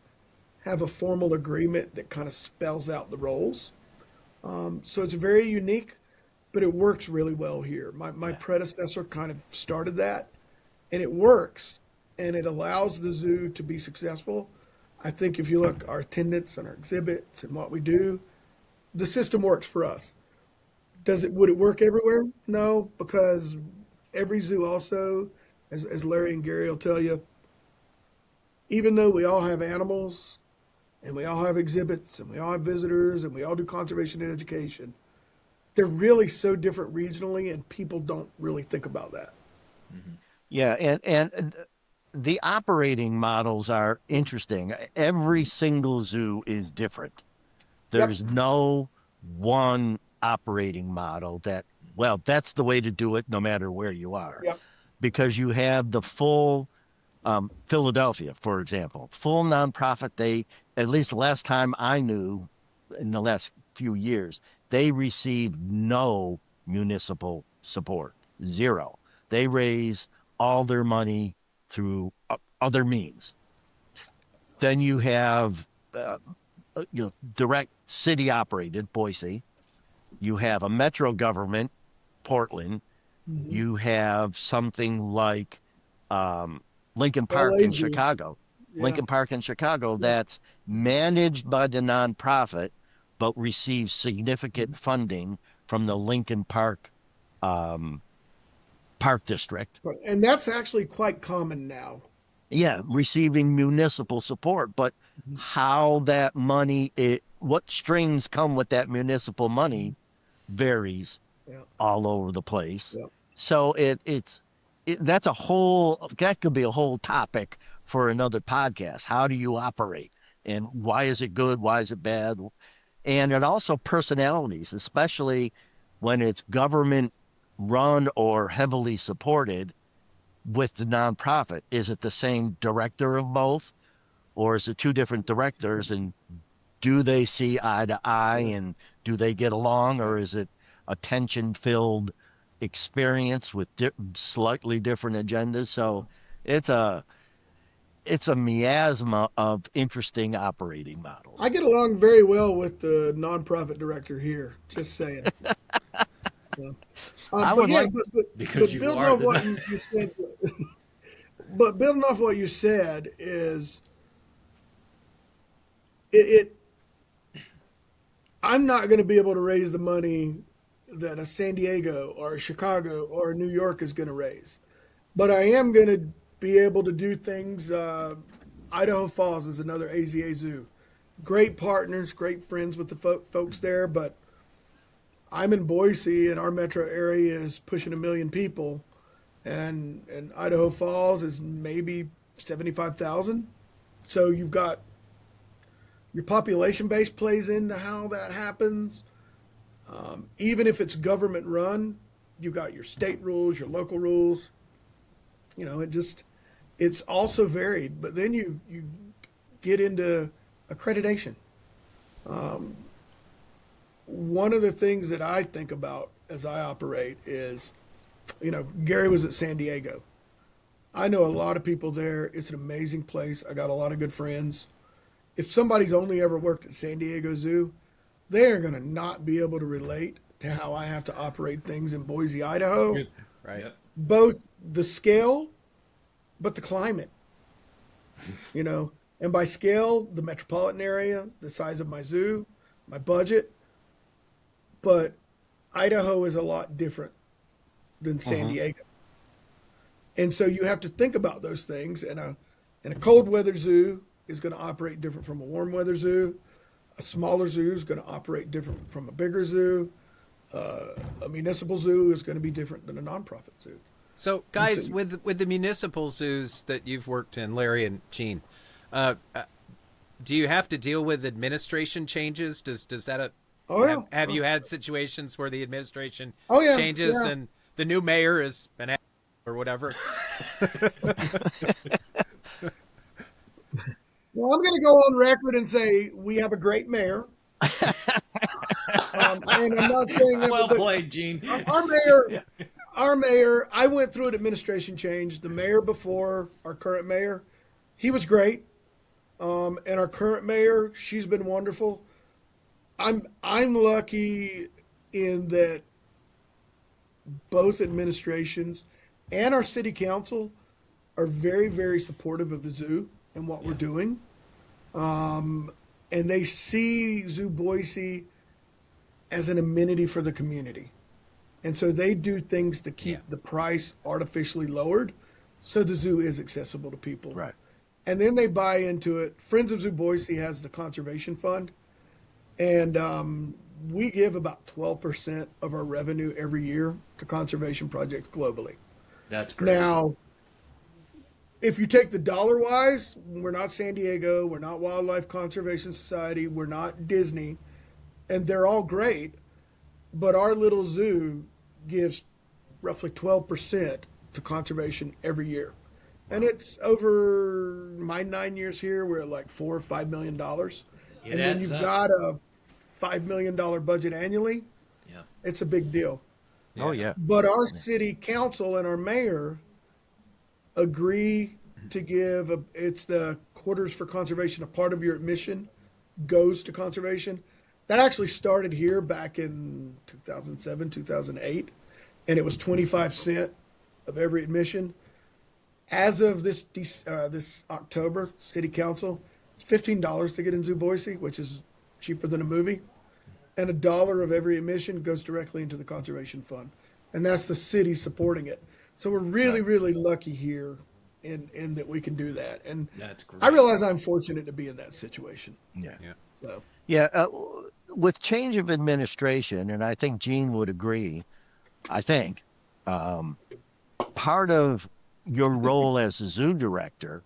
have a formal agreement that kind of spells out the roles. So it's very unique, but it works really well here. My predecessor kind of started that, and it works, and it allows the zoo to be successful. I think if you look our attendance and our exhibits and what we do, the system works for us. Would it work everywhere? No, because every zoo also, as Larry and Gary will tell you, even though we all have animals and we all have exhibits and we all have visitors and we all do conservation and education, they're really so different regionally, and people don't really think about that. Yeah, and the operating models are interesting. Every single zoo is different. Yep. There's no one operating model that's the way to do it no matter where you are. Yep. Because you have the full Philadelphia, for example, full nonprofit. They, at least the last time I knew, in the last few years, they received no municipal support, zero. They raise all their money through other means. Then you have, direct city operated Boise. You have a metro government, Portland. Mm-hmm. You have something like Lincoln Park in Zoo. Chicago. Yeah. Lincoln Park in Chicago, that's managed by the nonprofit, but receives significant funding from the Lincoln Park Park District. And that's actually quite common now. Yeah, receiving municipal support, but how that money, what strings come with that municipal money varies all over the place. Yeah. So that could be a whole topic for another podcast. How do you operate, and why is it good? Why is it bad? And it also personalities, especially when it's government run or heavily supported with the nonprofit. Is it the same director of both, or is it two different directors, and do they see eye to eye, and do they get along, or is it a tension-filled experience with slightly different agendas? So it's a miasma of interesting operating models. I get along very well with the nonprofit director here. Just saying. Because you building are off what you said, but building off what you said is I'm not going to be able to raise the money that a San Diego or a Chicago or a New York is going to raise, but I am going to be able to do things. Idaho Falls is another AZA zoo. Great partners, great friends with the folks there, but I'm in Boise, and our metro area is pushing 1 million people, and Idaho Falls is maybe 75,000. So you've got your population base plays into how that happens. Even if it's government run, you've got your state rules, your local rules. It's also varied. But then you get into accreditation. One of the things that I think about as I operate is, Gary was at San Diego. I know a lot of people there. It's an amazing place. I got a lot of good friends. If somebody's only ever worked at San Diego Zoo, they are going to not be able to relate to how I have to operate things in Boise, Idaho. Right. Both the scale, but the climate. And by scale, the metropolitan area, the size of my zoo, my budget. But Idaho is a lot different than San Diego. And so you have to think about those things. And a cold weather zoo is going to operate different from a warm weather zoo. A smaller zoo is going to operate different from a bigger zoo. A municipal zoo is going to be different than a nonprofit zoo. So, guys, with the municipal zoos that you've worked in, Larry and Gene, Do you have to deal with administration changes? Does that Oh yeah. have you had situations where the administration Oh yeah. changes Yeah. and the new mayor is an ass or whatever? Well, I'm going to go on record and say we have a great mayor. And I'm not saying that, Well but played, Gene. our mayor, I went through an administration change. The mayor before our current mayor, he was great. And our current mayor, she's been wonderful. I'm lucky in that both administrations and our city council are very, very supportive of the zoo and what we're doing. And they see Zoo Boise as an amenity for the community. And so they do things to keep the price artificially lowered so the zoo is accessible to people. Right. And then they buy into it. Friends of Zoo Boise has the conservation fund. And we give about 12% of our revenue every year to conservation projects globally. That's great. Now, if you take the dollar wise, we're not San Diego, we're not Wildlife Conservation Society, we're not Disney, and they're all great, but our little zoo gives roughly 12% to conservation every year. And it's over my 9 years here, we're at like $4 or $5 million. And when you've got a $5 million budget annually, it's a big deal. Oh, yeah. But our city council and our mayor agree to give it's the Quarters for Conservation. A part of your admission goes to conservation. That actually started here back in 2007, 2008, and it was 25 cents of every admission. As of this October, city council, it's $15 to get in Zoo Boise, which is cheaper than a movie, and $1 of every admission goes directly into the conservation fund, and that's the city supporting it. So we're really, really lucky here in that we can do that. And That's great. I realize I'm fortunate to be in that situation. Yeah. So Yeah. With change of administration, and I think Gene would agree, I think part of your role as a zoo director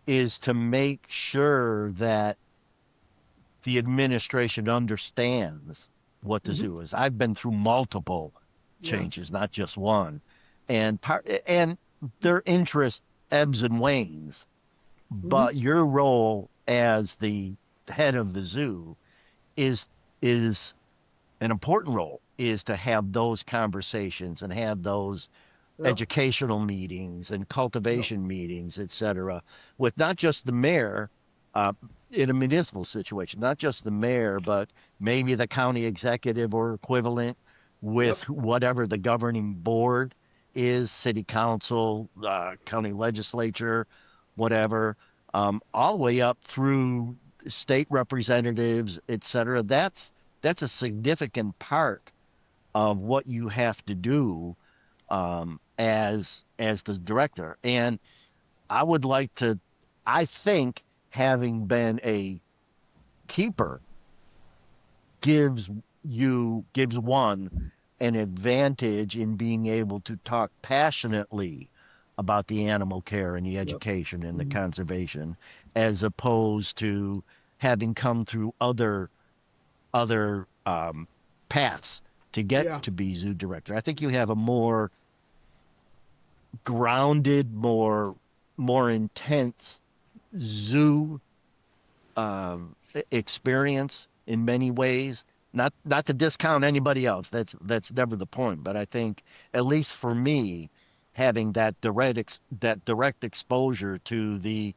is to make sure that the administration understands what the zoo is. I've been through multiple changes, not just one, and their interest ebbs and wanes. But your role as the head of the zoo is an important role, is to have those conversations and have those educational meetings and cultivation meetings, etc., with not just the mayor in a municipal situation, not just the mayor, but maybe the county executive or equivalent, with whatever the governing board is, city council, county legislature, whatever, all the way up through state representatives, etc. That's a significant part of what you have to do as the director. And I think having been a keeper gives one an advantage in being able to talk passionately about the animal care and the education and the conservation, as opposed to having come through other paths to get to be zoo director. I think you have a more grounded, more intense zoo experience in many ways. Not to discount anybody else. That's never the point. But I think, at least for me, having that direct exposure to the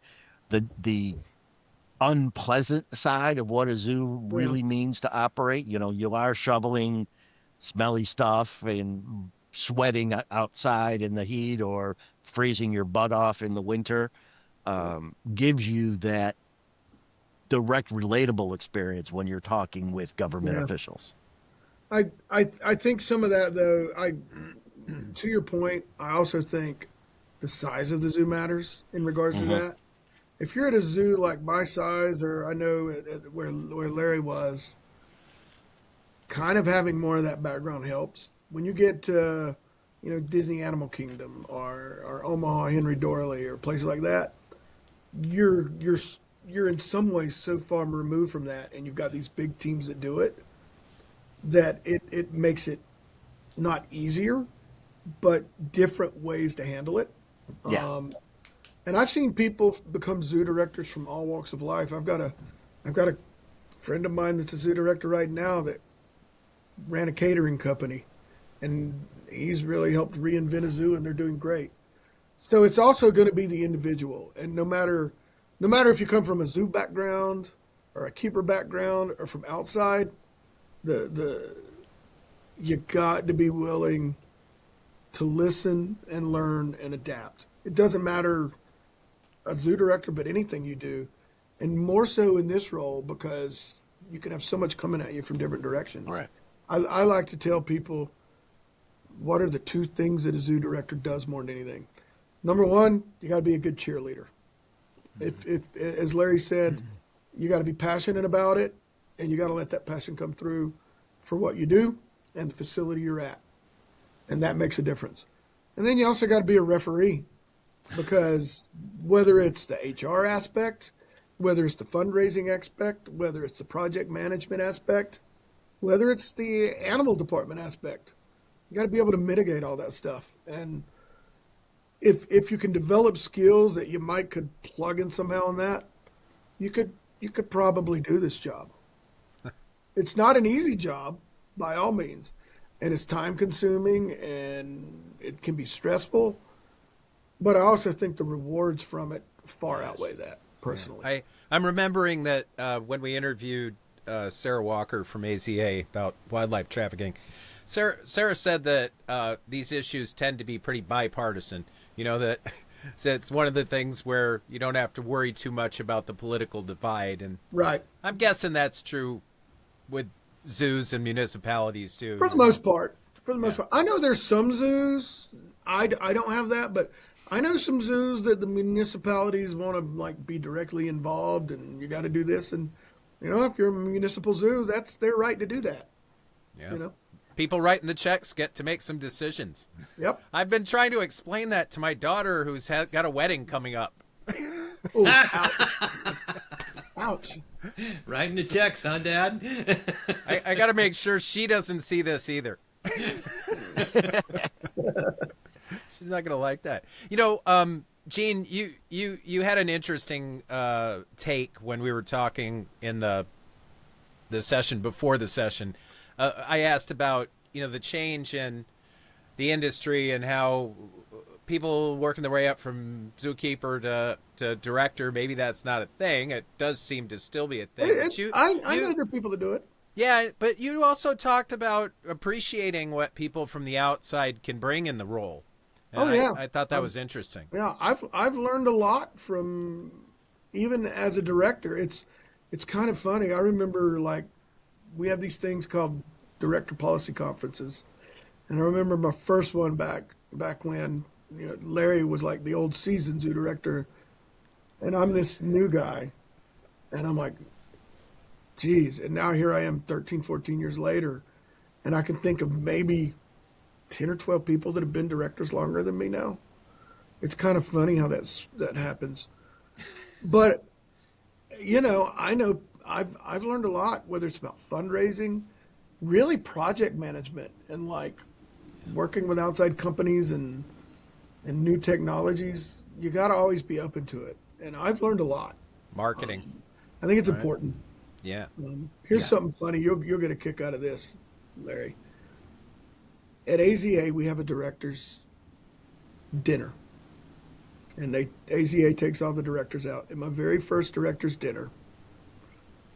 unpleasant side of what a zoo really means to operate. You are shoveling smelly stuff and sweating outside in the heat or freezing your butt off in the winter. Gives you that direct, relatable experience when you're talking with government officials. I think some of that, though, to your point, I also think the size of the zoo matters in regards to that. If you're at a zoo like my size, or I know where Larry was, kind of having more of that background helps. When you get to, Disney Animal Kingdom or Omaha Henry Dorley or places like that, you're you're in some ways so far removed from that, and you've got these big teams that do it, that it makes it not easier, but different ways to handle it. Yeah. And I've seen people become zoo directors from all walks of life. I've got a friend of mine that's a zoo director right now that ran a catering company, and he's really helped reinvent a zoo, and they're doing great. So it's also going to be the individual, and no matter if you come from a zoo background or a keeper background or from outside, you got to be willing to listen and learn and adapt. It doesn't matter a zoo director, but anything you do, and more so in this role because you can have so much coming at you from different directions. Right. I like to tell people what are the two things that a zoo director does more than anything. Number one, you got to be a good cheerleader. If as Larry said, you got to be passionate about it, and you got to let that passion come through for what you do and the facility you're at, and that makes a difference. And then you also got to be a referee, because whether it's the HR aspect, whether it's the fundraising aspect, whether it's the project management aspect, whether it's the animal department aspect, you got to be able to mitigate all that stuff. And if you can develop skills that you might could plug in somehow in that, you could probably do this job. It's not an easy job by all means, and it's time consuming and it can be stressful, but I also think the rewards from it far outweigh that personally. Yeah. I'm remembering that when we interviewed Sarah Walker from AZA about wildlife trafficking, Sarah said that these issues tend to be pretty bipartisan. You know, that so it's one of the things where you don't have to worry too much about the political divide. And right. I'm guessing that's true with zoos and municipalities too. For the most part. For the most part. I know there's some zoos, I don't have that, but I know some zoos that the municipalities want to like be directly involved, and you got to do this. And, you know, if you're a municipal zoo, that's their right to do that. Yeah. You know? People writing the checks get to make some decisions. Yep. I've been trying to explain that to my daughter who's got a wedding coming up. Ooh, ouch. Ouch. Writing the checks, huh, Dad? I got to make sure she doesn't see this either. She's not going to like that. You know, Gene, you had an interesting take when we were talking in the session before the session. I asked about, you know, the change in the industry and how people working their way up from zookeeper to director, maybe that's not a thing. It does seem to still be a thing. I know there are people that do it. Yeah, but you also talked about appreciating what people from the outside can bring in the role. And yeah. I thought that was interesting. Yeah, I've learned a lot from, even as a director. It's kind of funny. I remember, like, we have these things called director policy conferences, and I remember my first one back when, you know, Larry was like the old seasoned zoo director, and I'm this new guy, and I'm like, geez, and now here I am 13, 14 years later, and I can think of maybe 10 or 12 people that have been directors longer than me now. It's kind of funny how that happens. But, you know, I know I've learned a lot, whether it's about fundraising, really project management, and like working with outside companies and new technologies. You got to always be open to it. And I've learned a lot. Marketing. I think it's important. Yeah. Here's something funny. You'll get a kick out of this, Larry. At AZA, we have a director's dinner. And AZA takes all the directors out. At my very first director's dinner,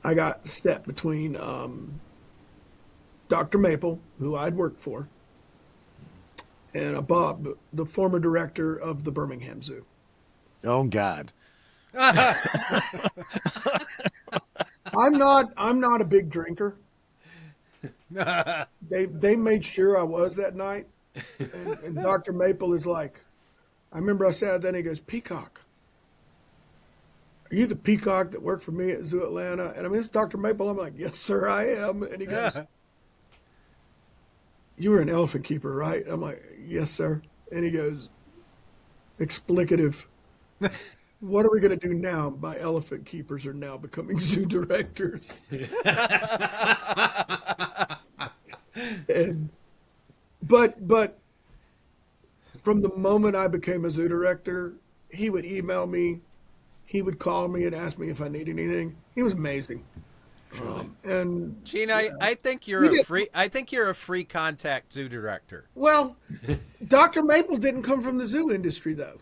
I got set between Dr. Maple, who I'd worked for, and Bob, the former director of the Birmingham Zoo. Oh God. I'm not a big drinker. They made sure I was that night. And Dr. Maple is like, I remember I sat there and he goes, Peacock, are you the Peacock that worked for me at Zoo Atlanta? And I mean, it's Dr. Maple. I'm like, yes, sir, I am. And he goes, you were an elephant keeper, right? I'm like, yes, sir. And he goes, explicative. what are we going to do now? My elephant keepers are now becoming zoo directors. And but from the moment I became a zoo director, he would email me, he would call me and ask me if I needed anything. He was amazing. And Gene, yeah, I think he you're a did free. I think you're a free contact zoo director. well. Dr. Maple didn't come from the zoo industry though.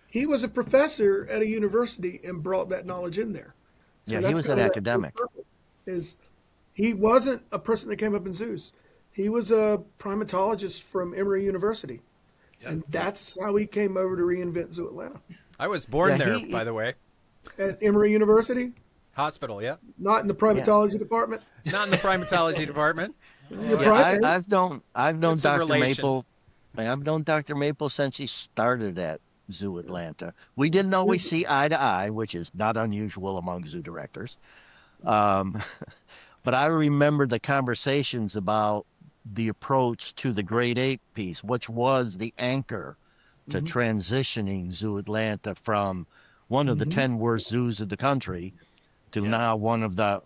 He was a professor at a university and brought that knowledge in there. So Yeah, he that's was kind an of academic. is he wasn't a person that came up in zoos. He was a primatologist from Emory University. And that's how he came over to reinvent Zoo Atlanta. I was born Yeah, there, he by the way. At Emory University, Hospital, yeah. not in the yeah. primatology department. Not in the primatology department. You're Yeah, primate. I've known It's a Dr. relation. Maple. I've known Dr. Maple since he started at Zoo Atlanta. We didn't always see eye to eye, which is not unusual among zoo directors. Um, but I remember the conversations about the approach to the grade 8 piece, which was the anchor to Mm-hmm. transitioning Zoo Atlanta from one of the Mm-hmm. 10 worst zoos of the country to Yes. now one of the,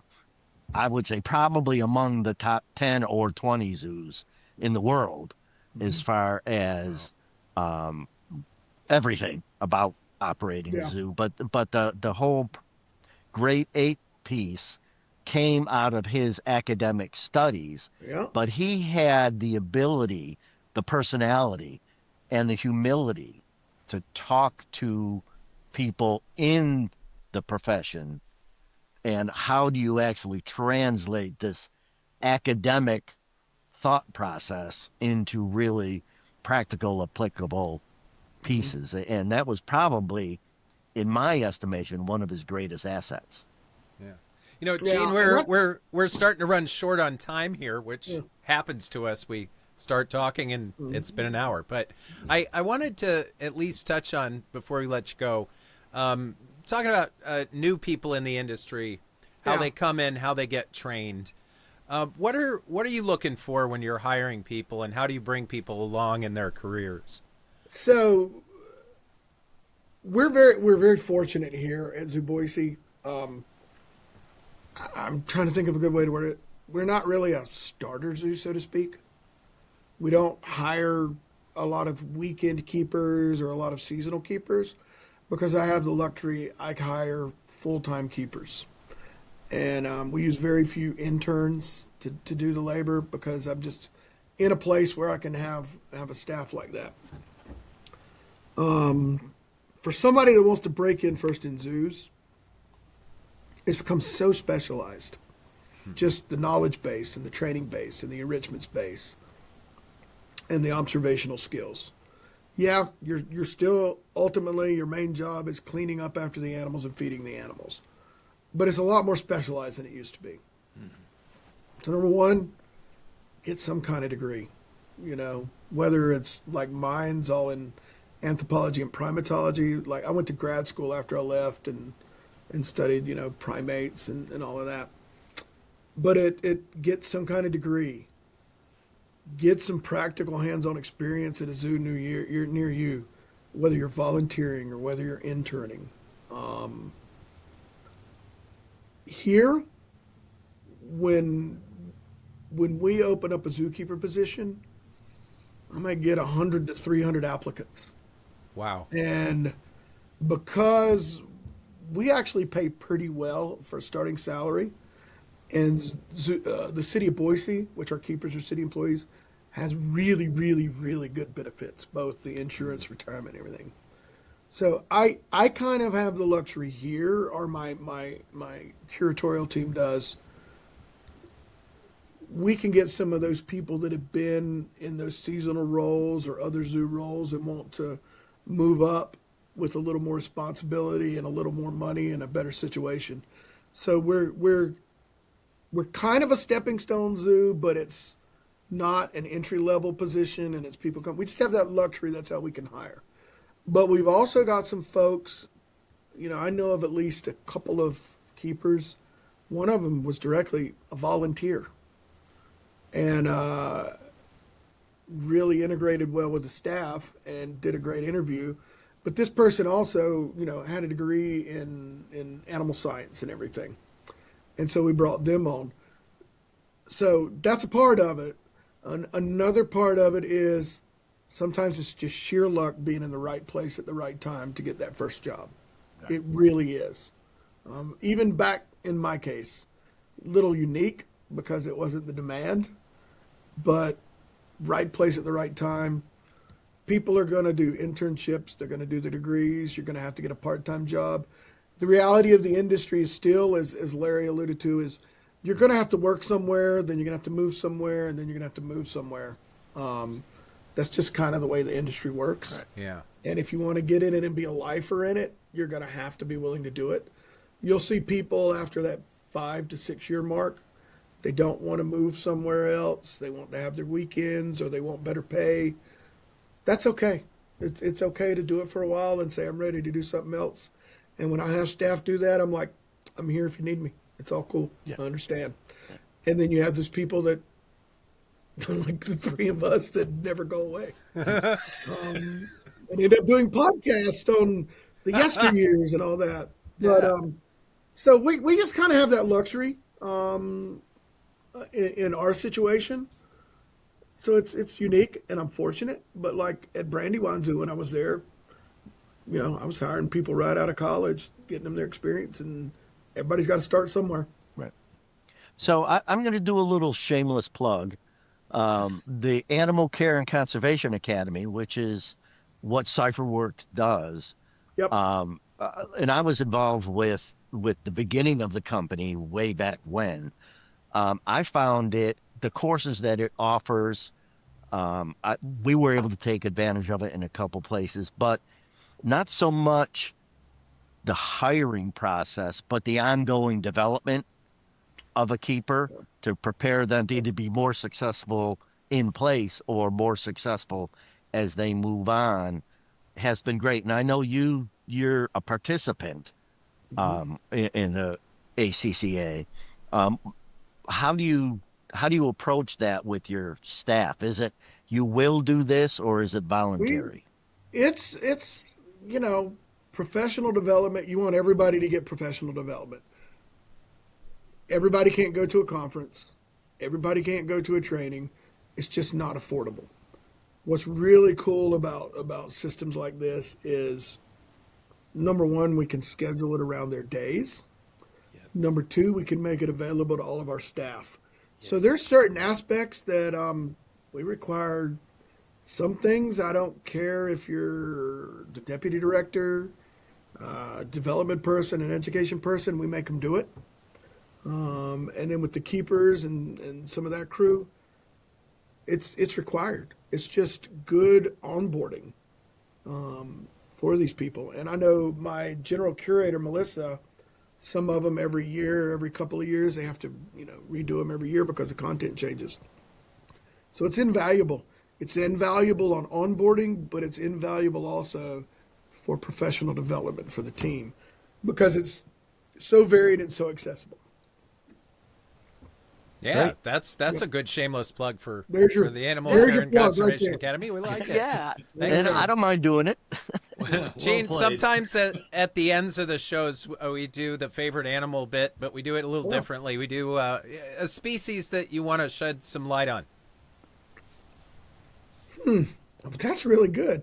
I would say, probably among the top 10 or 20 zoos in the world Mm-hmm. as far Wow. as um, everything about operating a Yeah. zoo. But the whole grade 8 piece came out of his academic studies, Yeah. but he had the ability, the personality, and the humility to talk to people in the profession. And how do you actually translate this academic thought process into really practical, applicable Mm-hmm. pieces? And that was probably, in my estimation, one of his greatest assets. Yeah. You know, Gene, Yeah. And that's we're starting to run short on time here, which yeah. happens to us. We start talking and it's been an hour. But I wanted to at least touch on before we let you go, talking about new people in the industry, how Yeah. they come in, how they get trained. What are you looking for when you're hiring people, and how do you bring people along in their careers? So we're very fortunate here at Zoo Boise. I'm trying to think of a good way to word it. We're not really a starter zoo, so to speak. We don't hire a lot of weekend keepers or a lot of seasonal keepers because I have the luxury. I hire full time keepers, and we use very few interns to do the labor because I'm just in a place where I can have a staff like that. For somebody that wants to break in first in zoos, it's become so specialized. Just the knowledge base and the training base and the enrichment space and the observational skills. Yeah, you're still ultimately your main job is cleaning up after the animals and feeding the animals, but it's a lot more specialized than it used to be. So number one, get some kind of degree. You know, whether it's like mine's all in anthropology and primatology. Like I went to grad school after I left and studied, primates and all of that. But it gets some kind of degree. Get some practical hands-on experience at a zoo near you, whether you're volunteering or whether you're interning. Here, when we open up a zookeeper position, I might get 100 to 300 applicants. Wow. And because we actually pay pretty well for a starting salary, and the city of Boise, which our keepers are city employees, has really, really, really good benefits, both the insurance, retirement, everything. So I kind of have the luxury here, or my curatorial team does. We can get some of those people that have been in those seasonal roles or other zoo roles and want to move up with a little more responsibility and a little more money and a better situation. So we're kind of a stepping stone zoo, but it's not an entry level position, and it's people come. We just have that luxury. That's how we can hire. But we've also got some folks. I know of at least a couple of keepers. One of them was directly a volunteer, and really integrated well with the staff and did a great interview. But this person also, had a degree in animal science and everything. And so we brought them on. So that's a part of it. Another part of it is sometimes it's just sheer luck being in the right place at the right time to get that first job. It really is. Even back in my case, a little unique because it wasn't the demand, but right place at the right time. People are going to do internships. They're going to do the degrees. You're going to have to get a part-time job. The reality of the industry is still, as Larry alluded to, is you're going to have to work somewhere, then you're going to have to move somewhere, and then you're going to have to move somewhere. That's just kind of the way the industry works. Right. Yeah. And if you want to get in it and be a lifer in it, you're going to have to be willing to do it. You'll see people after that 5 to 6 year mark, they don't want to move somewhere else. They want to have their weekends or they want better pay. That's okay. It's okay to do it for a while and say, I'm ready to do something else. And when I have staff do that, I'm like, I'm here if you need me. It's all cool. Yeah. I understand. And then you have those people that, like the three of us, that never go away. And end up doing podcasts on the yesteryears and all that. But so we just kind of have that luxury in our situation. So it's unique, and I'm fortunate. But like at Brandywine Zoo when I was there, I was hiring people right out of college, getting them their experience, and everybody's got to start somewhere. Right. So I'm going to do a little shameless plug. The Animal Care and Conservation Academy, which is what CipherWorks does. Yep. And I was involved with the beginning of the company way back when. I found the courses that it offers, we were able to take advantage of it in a couple places, but not so much the hiring process, but the ongoing development of a keeper to prepare them to either be more successful in place or more successful as they move on has been great. And I know you're a participant in the ACCA. How do you approach that with your staff? Is it you will do this or is it voluntary? It's professional development. You want everybody to get professional development. Everybody can't go to a conference. Everybody can't go to a training. It's just not affordable. What's really cool about systems like this is, number one, we can schedule it around their days. Yep. Number two, we can make it available to all of our staff. Yep. So there's certain aspects that we require. Some things, I don't care if you're the deputy director, development person, an education person, we make them do it. And then with the keepers and some of that crew, it's required. It's just good onboarding for these people. And I know my general curator, Melissa, some of them every year, every couple of years, they have to redo them every year because the content changes. So it's invaluable. It's invaluable on onboarding, but it's invaluable also for professional development for the team because it's so varied and so accessible. Yeah, Right. that's a good shameless plug for the Animal there's Care your and plug Conservation right there. Academy. We like it. Yeah, Thanks, and sir. I don't mind doing it. Gene, played. sometimes at the ends of the shows, we do the favorite animal bit, but we do it a little differently. We do a species that you want to shed some light on. That's really good.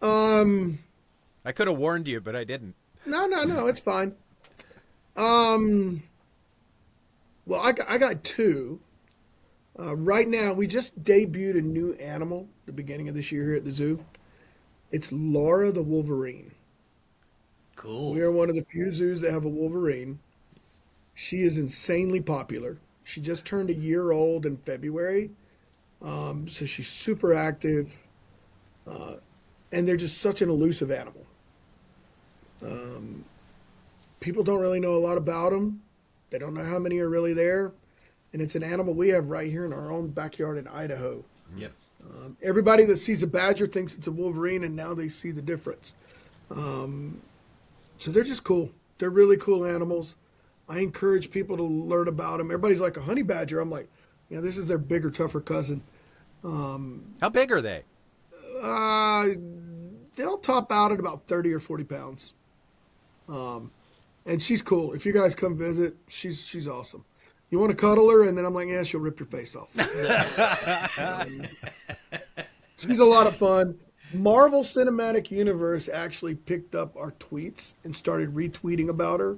I could have warned you, but I didn't. No, it's fine. Well, I got two. Right now, we just debuted a new animal at the beginning of this year here at the zoo. It's Laura the wolverine. Cool. We are one of the few zoos that have a wolverine. She is insanely popular. She just turned a year old in February. So she's super active. And they're just such an elusive animal. People don't really know a lot about them. They don't know how many are really there. And it's an animal we have right here in our own backyard in Idaho. Yep. Everybody that sees a badger thinks it's a wolverine, and now they see the difference. So they're just cool. They're really cool animals. I encourage people to learn about them. Everybody's like a honey badger. I'm like, this is their bigger, tougher cousin. How big are they? they'll top out at about 30 or 40 pounds. And she's cool. If you guys come visit, she's awesome. You want to cuddle her, and then I'm like, yeah, she'll rip your face off. She's a lot of fun. Marvel Cinematic Universe actually picked up our tweets and started retweeting about her.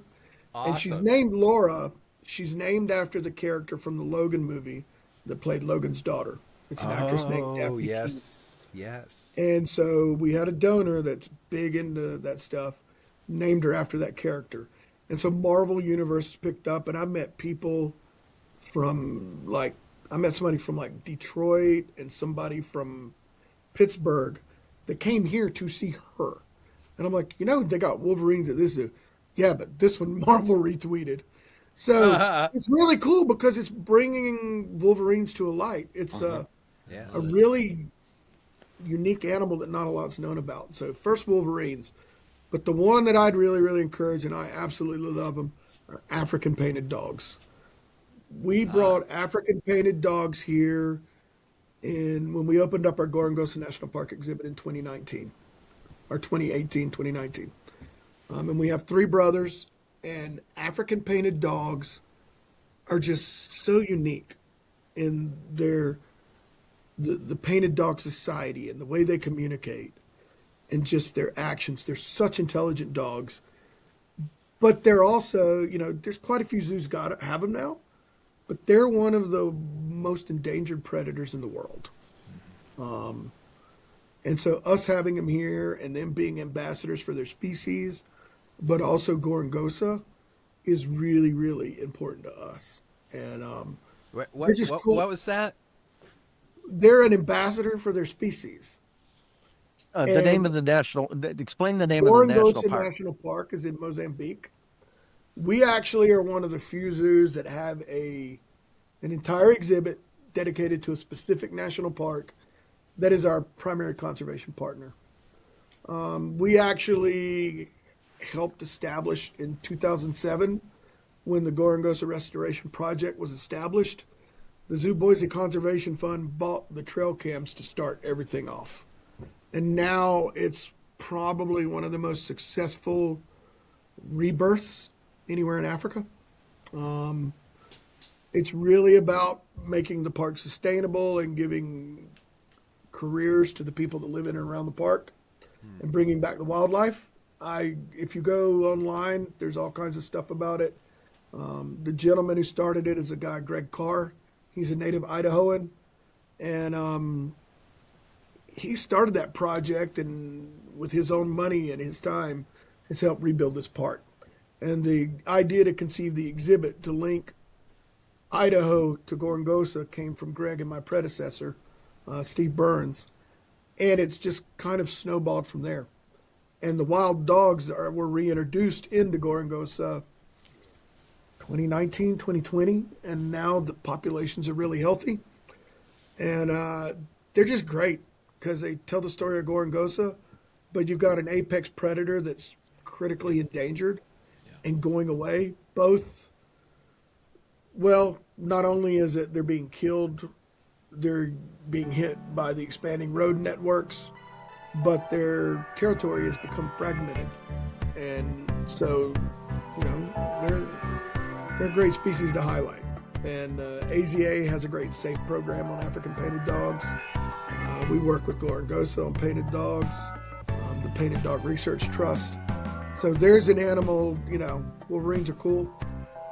Awesome. And she's named Laura. She's named after the character from the Logan movie that played Logan's daughter. It's an actress named Daphne Keene. Yes. And so we had a donor that's big into that stuff, named her after that character. And so Marvel Universe picked up, and I met people from I met somebody from like Detroit and somebody from Pittsburgh that came here to see her. And I'm like, they got Wolverines at this zoo. Yeah, but this one Marvel retweeted. So it's really cool because it's bringing Wolverines to a light. It's a really unique animal that not a lot's known about. So first Wolverines. But the one that I'd really, really encourage, and I absolutely love them, are African painted dogs. We brought African painted dogs here when we opened up our Gorongosa National Park exhibit in 2019, or 2018, 2019. And we have 3 brothers, and African painted dogs are just so unique in the painted dog society and the way they communicate and just their actions. They're such intelligent dogs, but they're also, there's quite a few zoos have them now, but they're one of the most endangered predators in the world. And so us having them here and them being ambassadors for their species, but also Gorongosa, is really, really important to us. And What cool. what was that? They're an ambassador for their species. The name of the explain the name of the national Gorongosa park. National Park is in Mozambique. We actually are one of the few zoos that have an entire exhibit dedicated to a specific national park that is our primary conservation partner. We actually helped establish in 2007, when the Gorongosa Restoration Project was established, the Zoo Boise Conservation Fund bought the trail cams to start everything off. And now it's probably one of the most successful rebirths anywhere in Africa. It's really about making the park sustainable and giving careers to the people that live in and around the park and bringing back the wildlife. If you go online, there's all kinds of stuff about it. The gentleman who started it is a guy, Greg Carr. He's a native Idahoan. And he started that project, and with his own money and his time, has helped rebuild this park. And the idea to conceive the exhibit to link Idaho to Gorongosa came from Greg and my predecessor, Steve Burns. And it's just kind of snowballed from there. And the wild dogs were reintroduced into Gorongosa 2019, 2020, and now the populations are really healthy. And they're just great because they tell the story of Gorongosa, but you've got an apex predator that's critically endangered and going away. Not only is it they're being killed, they're being hit by the expanding road networks, but their territory has become fragmented. And so, they're a great species to highlight. And AZA has a great safe program on African painted dogs. We work with Gorongosa on painted dogs, the Painted Dog Research Trust. So there's an animal, Wolverines are cool.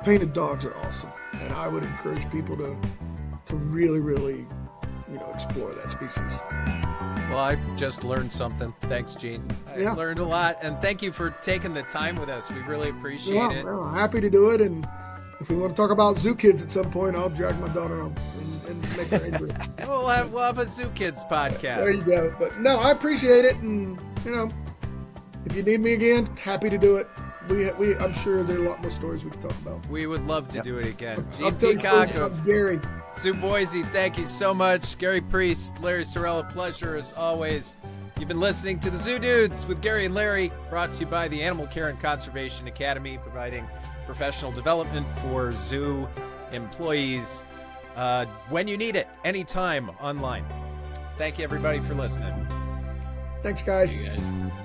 Painted dogs are awesome. And I would encourage people to really, really, explore that species. Well, I just learned something. Thanks, Gene. I learned a lot, and thank you for taking the time with us. We really appreciate it. Well, happy to do it, and if we want to talk about Zoo Kids at some point, I'll drag my daughter home and make her angry. we'll have a Zoo Kids podcast. There you go. But no, I appreciate it, and if you need me again, happy to do it. I'm sure there are a lot more stories we can talk about. We would love to do it again. I'll Gene tell you Peacock stories of about Gary. Zoo Boise, thank you so much. Gary Priest, Larry Sorrell, a pleasure as always. You've been listening to the Zoo Dudes with Gary and Larry, brought to you by the Animal Care and Conservation Academy, providing professional development for zoo employees when you need it, anytime online. Thank you, everybody, for listening. Thanks, guys. See you guys.